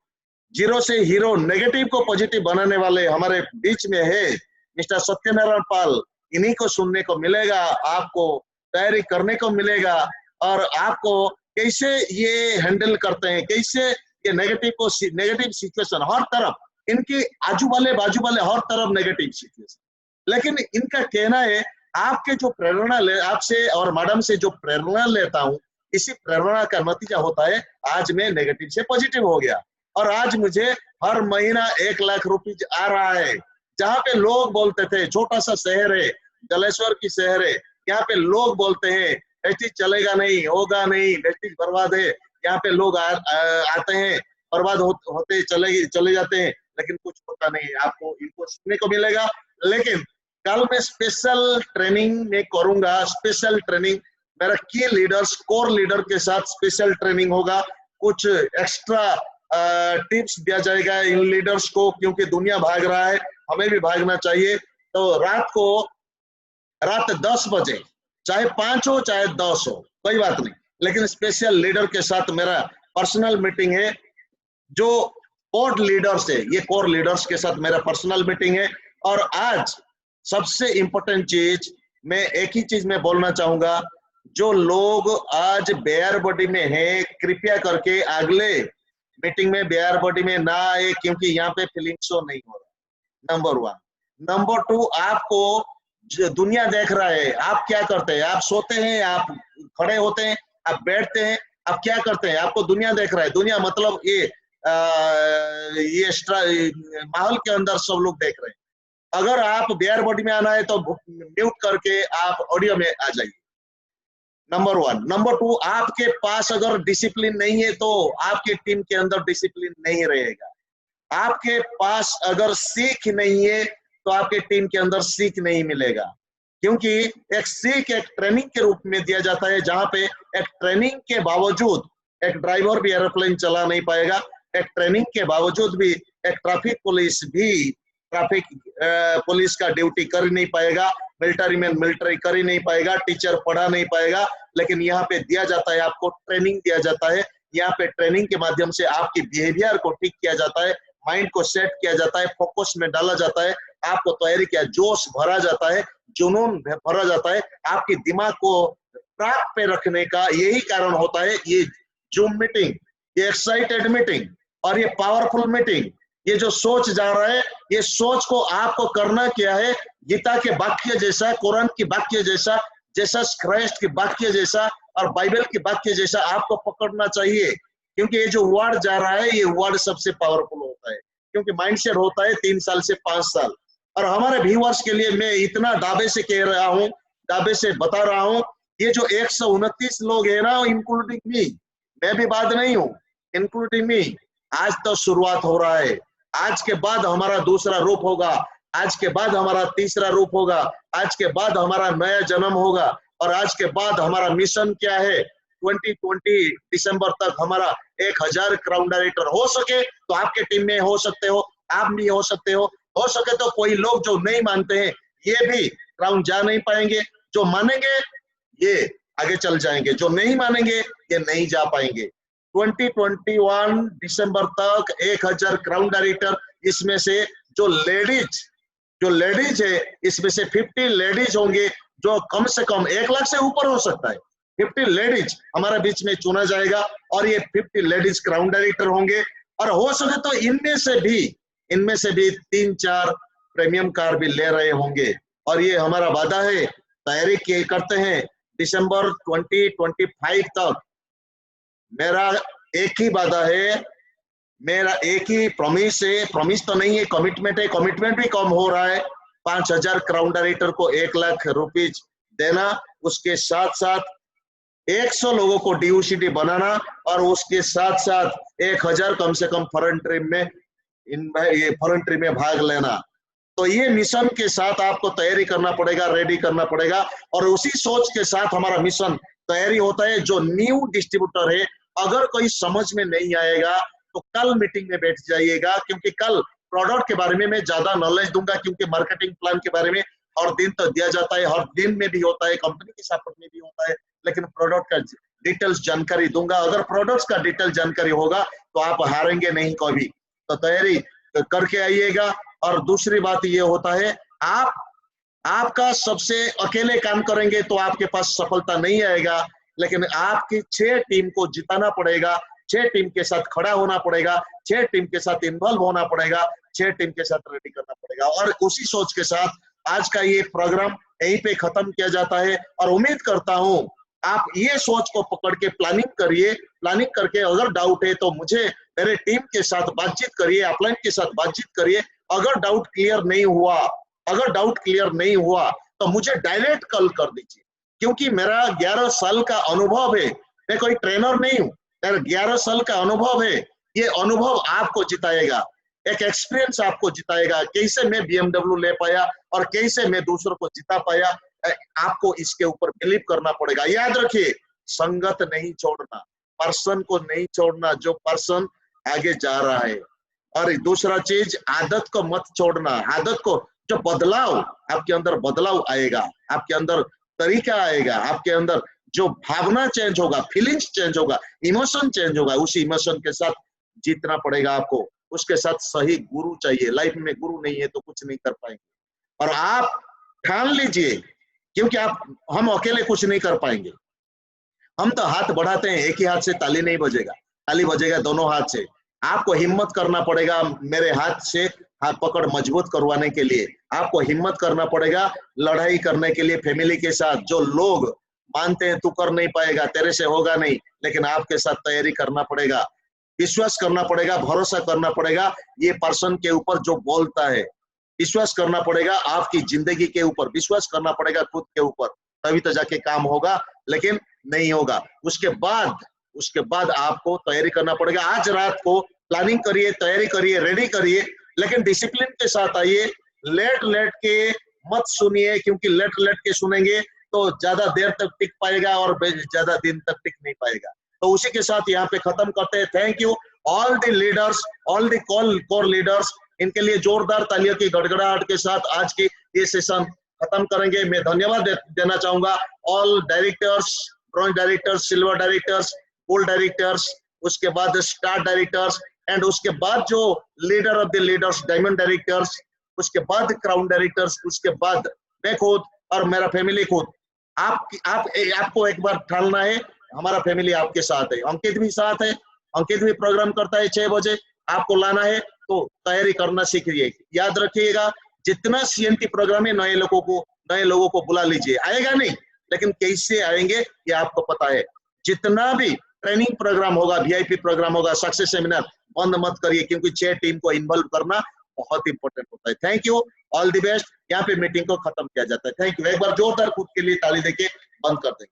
जीरो से हीरो, नेगेटिव को पॉजिटिव बनाने वाले हमारे बीच में है मिस्टर सत्यनारायण पाल। इन्हीं को सुनने को मिलेगा, आपको तैयारी करने को मिलेगा, और आपको कैसे ये हैंडल करते हैं, कैसे ये नेगेटिव सिचुएशन हर तरफ, इनके आजू वाले बाजू वाले हर तरफ नेगेटिव सिचुएशन। लेकिन इनका कहना है, आपके जो प्रेरणा ले, आपसे और मैडम से जो प्रेरणा लेता हूँ, इसी प्रेरणा का नतीजा होता है आज मैं नेगेटिव से पॉजिटिव हो गया। और आज मुझे हर महीना 1 लाख रुपए आ रहा है। जहाँ पे लोग बोलते थे छोटा सा शहर है, जलेश्वर की शहर है, यहाँ पे लोग बोलते हैं वेस्टिज चलेगा नहीं, होगा नहीं, वेस्टिज बर्बाद है। यहाँ पे लोग आते हैं, बर्बाद होते चले जाते हैं, लेकिन कुछ होता नहीं है। आपको इनको सुनने को मिलेगा। लेकिन कल मैं स्पेशल ट्रेनिंग में करूंगा, स्पेशल ट्रेनिंग मेरा की लीडर्स, कोर लीडर के साथ स्पेशल ट्रेनिंग होगा। कुछ एक्स्ट्रा टिप्स दिया जाएगा इन लीडर्स को, क्योंकि दुनिया भाग रहा है, हमें भी भागना चाहिए। तो रात 10 बजे, चाहे 5 हो चाहे 10 हो, कोई बात नहीं, लेकिन स्पेशल लीडर के साथ मेरा पर्सनल मीटिंग है। जो कोर लीडर्स है, ये कोर लीडर्स के साथ मेरा पर्सनल मीटिंग है। और आज सबसे इंपॉर्टेंट चीज, मैं एक ही चीज में बोलना चाहूंगा, जो लोग आज बेयर बॉडी में हैं, कृपया करके अगले मीटिंग में बेयर बॉडी में ना आए, क्योंकि यहाँ पे फीलिंग शो नहीं हो रहा, नंबर 1। नंबर 2, आपको दुनिया देख रहा है, आप क्या करते हैं, आप सोते हैं, आप खड़े होते हैं, आप बैठते हैं, आप क्या करते हैं, आपको दुनिया देख रहा है। दुनिया मतलब ये माहौल के अंदर सब लोग देख रहे हैं। अगर आप बेयर बॉडी में आना है तो म्यूट करके आप ऑडियो में आ जाइए, नंबर 1। नंबर 2, आपके पास अगर डिसिप्लिन नहीं है तो आपकी टीम के अंदर डिसिप्लिन नहीं रहेगा। आपके पास अगर सीख नहीं है तो आपके टीम के अंदर सीख नहीं मिलेगा, क्योंकि एक सीख एक ट्रेनिंग के रूप में दिया जाता है, जहां पे एक ट्रेनिंग के बावजूद एक ड्राइवर भी एरोप्लेन चला नहीं पाएगा, एक ट्रेनिंग के बावजूद भी एक ट्रैफिक पुलिस का ड्यूटी कर नहीं पाएगा, मिलिट्री मैन मिलिट्री कर ही नहीं पाएगा, टीचर पढ़ा नहीं पाएगा। लेकिन यहाँ पे दिया जाता है, आपको ट्रेनिंग दिया जाता है। यहाँ पे ट्रेनिंग के माध्यम से आपकी बिहेवियर को ठीक किया जाता है, माइंड को सेट किया जाता है, फोकस में डाला जाता है, आपको तैयारी किया, जोश भरा जाता है, जुनून भरा जाता है, आपके दिमाग को ट्रैक पे रखने का यही कारण होता है ये जूम मीटिंग, ये एक्साइटेड मीटिंग और ये पावरफुल मीटिंग। ये जो सोच जा रहा है, ये सोच को आपको करना क्या है, गीता के वाक्य जैसा, कुरान की वाक्य जैसा, जीसस क्राइस्ट के वाक्य जैसा और बाइबल के वाक्य जैसा आपको पकड़ना चाहिए, क्योंकि ये जो वर्ड जा रहा है, ये वर्ड सबसे पावरफुल होता है, क्योंकि माइंडसेट होता है 3 साल से 5 साल। और हमारे व्यूअर्स के लिए मैं इतना दावे से कह रहा हूँ, दावे से बता रहा हूँ, ये जो 129 लोग है ना, इंक्लूडिंग मी, मैं भी बाद नहीं हूँ, इंक्लूडिंग मी। आज तो शुरुआत हो रहा है, आज के बाद हमारा दूसरा रूप होगा, आज के बाद हमारा तीसरा रूप होगा, आज के बाद हमारा नया जन्म होगा, और आज के बाद हमारा मिशन क्या है, 2020 दिसंबर तक हमारा 1000 क्राउन डायरेक्टर हो सके तो आपके टीम में हो सकते हो, आप भी हो सकते हो सके तो कोई लोग जो नहीं मानते हैं ये भी क्राउन जा नहीं पाएंगे, जो मानेंगे ये आगे चल जाएंगे, जो नहीं मानेंगे ये नहीं जा पाएंगे। 2021 दिसंबर तक 1000 क्राउन डायरेक्टर, इसमें से जो लेडीज है इसमें से 50 लेडीज होंगे, जो कम से कम 1 लाख से ऊपर हो सकता है। 50 लेडीज हमारे बीच में चुना जाएगा और ये 50 लेडीज क्राउन डायरेक्टर होंगे, और हो सके तो इनमें से भी 3-4 प्रीमियम कार भी ले रहे होंगे। और ये हमारा वादा है, तैयारी करते हैं दिसंबर 2025 तक। मेरा एक ही वादा है, मेरा एक ही प्रॉमिस है, प्रॉमिस तो नहीं है, कमिटमेंट है, कमिटमेंट भी कम हो रहा है। 5000 क्राउन डायरेक्टर को 1 लाख रुपीज देना, उसके साथ साथ 100 लोगों को DUCD बनाना, और उसके साथ साथ 1000 कम से कम फॉरेन ट्रिप में भाग लेना। तो ये मिशन के साथ आपको तैयारी करना पड़ेगा, रेडी करना पड़ेगा, और उसी सोच के साथ हमारा मिशन तैयारी होता है। जो न्यू डिस्ट्रीब्यूटर है, अगर कोई समझ में नहीं आएगा तो कल मीटिंग में बैठ जाइएगा, क्योंकि कल प्रोडक्ट के बारे में मैं ज्यादा नॉलेज दूंगा, क्योंकि मार्केटिंग प्लान के बारे में हर दिन तो दिया जाता है, हर दिन में भी होता है, कंपनी के सपोर्ट में भी होता है, लेकिन प्रोडक्ट का डिटेल्स जानकारी दूंगा। अगर प्रोडक्ट्स का डिटेल जानकारी होगा तो आप हारेंगे नहीं कभी। तो तैयारी करके आइएगा। और दूसरी बात ये होता है, आपका सबसे अकेले काम करेंगे तो आपके पास सफलता नहीं आएगा, लेकिन आपकी 6 टीम को जिताना पड़ेगा, 6 टीम के साथ खड़ा होना पड़ेगा, 6 टीम के साथ इन्वॉल्व होना पड़ेगा, 6 टीम के साथ रेडी करना पड़ेगा। और उसी सोच के साथ आज का ये प्रोग्राम यहीं पे खत्म किया जाता है, और उम्मीद करता हूं आप ये सोच को पकड़ के प्लानिंग करिए। प्लानिंग करके अगर डाउट है तो मुझे मेरे टीम के साथ बातचीत करिए, अपलाइन के साथ बातचीत करिए। अगर डाउट क्लियर नहीं हुआ तो मुझे डायरेक्ट कॉल कर दीजिए, क्योंकि मेरा 11 साल का अनुभव है, मैं कोई ट्रेनर नहीं हूँ, मेरा 11 साल का अनुभव है। ये अनुभव आपको जिताएगा, एक एक्सपीरियंस आपको जिताएगा, कैसे मैं BMW ले पाया और कैसे मैं दूसरों को जिता पाया। आपको इसके ऊपर बिलीव करना पड़ेगा। याद रखिए, संगत नहीं छोड़ना, पर्सन को नहीं छोड़ना जो पर्सन आगे जा रहा है। और दूसरा चीज, आदत को मत छोड़ना, आदत को, जो बदलाव आपके अंदर बदलाव आएगा, आपके अंदर तरीका आएगा, आपके अंदर जो भावना चेंज होगा, फीलिंग्स चेंज होगा, इमोशन चेंज होगा, उसी इमोशन के साथ जीतना पड़ेगा आपको। उसके साथ सही गुरु चाहिए, लाइफ में गुरु नहीं है तो कुछ नहीं कर पाएंगे। और आप ठान लीजिए, क्योंकि हम अकेले कुछ नहीं कर पाएंगे। हम तो हाथ बढ़ाते हैं, एक ही हाथ से ताली नहीं बजेगा, ताली बजेगा दोनों हाथ से। आपको हिम्मत करना पड़ेगा मेरे हाथ से हाथ पकड़ मजबूत करवाने के लिए। आपको हिम्मत करना पड़ेगा लड़ाई करने के लिए फैमिली के साथ। जो लोग मानते हैं तू कर नहीं पाएगा, तेरे से होगा नहीं, लेकिन आपके साथ तैयारी करना पड़ेगा, विश्वास करना पड़ेगा, भरोसा करना पड़ेगा ये पर्सन के ऊपर जो बोलता है। विश्वास करना पड़ेगा आपकी जिंदगी के ऊपर, विश्वास करना पड़ेगा खुद के ऊपर, तभी तो जाके काम होगा, लेकिन नहीं होगा। उसके बाद आपको तैयारी करना पड़ेगा। आज रात को प्लानिंग करिए, तैयारी करिए, रेडी करिए, लेकिन डिसिप्लिन के साथ आइए। लेट के मत सुनिए, क्योंकि लेट के सुनेंगे तो ज्यादा देर तक टिक पाएगा और ज्यादा दिन तक टिक नहीं पाएगा। तो उसी के साथ यहाँ पे खत्म करते हैं। Thank you all the leaders, all the core leaders, इनके लिए जोरदार तालियों की गड़गड़ाहट के साथ आज की ये सेशन खत्म करेंगे। मैं धन्यवाद देना चाहूंगा all directors, bronze directors, silver directors, gold directors, उसके बाद स्टार डायरेक्टर्स, एंड उसके बाद जो leader of the leaders, diamond directors, उसके बाद क्राउन डायरेक्टर्स, उसके बाद मैं खुद और मेरा फैमिली खुद। आपको एक बार ठानना है, हमारा फैमिली आपके साथ है, अंकित भी साथ है, अंकित भी प्रोग्राम करता है 6 बजे, आपको लाना है तो तैयारी करना सीखिए। याद रखिएगा, जितना CNT प्रोग्राम है नए लोगों को बुला लीजिए। आएगा नहीं, लेकिन कैसे आएंगे ये आपको पता है। जितना भी ट्रेनिंग प्रोग्राम होगा, VIP प्रोग्राम होगा, सक्सेस सेमिनार, बंद मत करिए, क्योंकि 6 टीम को इन्वॉल्व करना बहुत इंपॉर्टेंट होता है। Thank you, all the best. यहाँ पे मीटिंग को खत्म किया जाता है। Thank you. एक बार जोरदार खुद के लिए ताली देके बंद कर देंगे।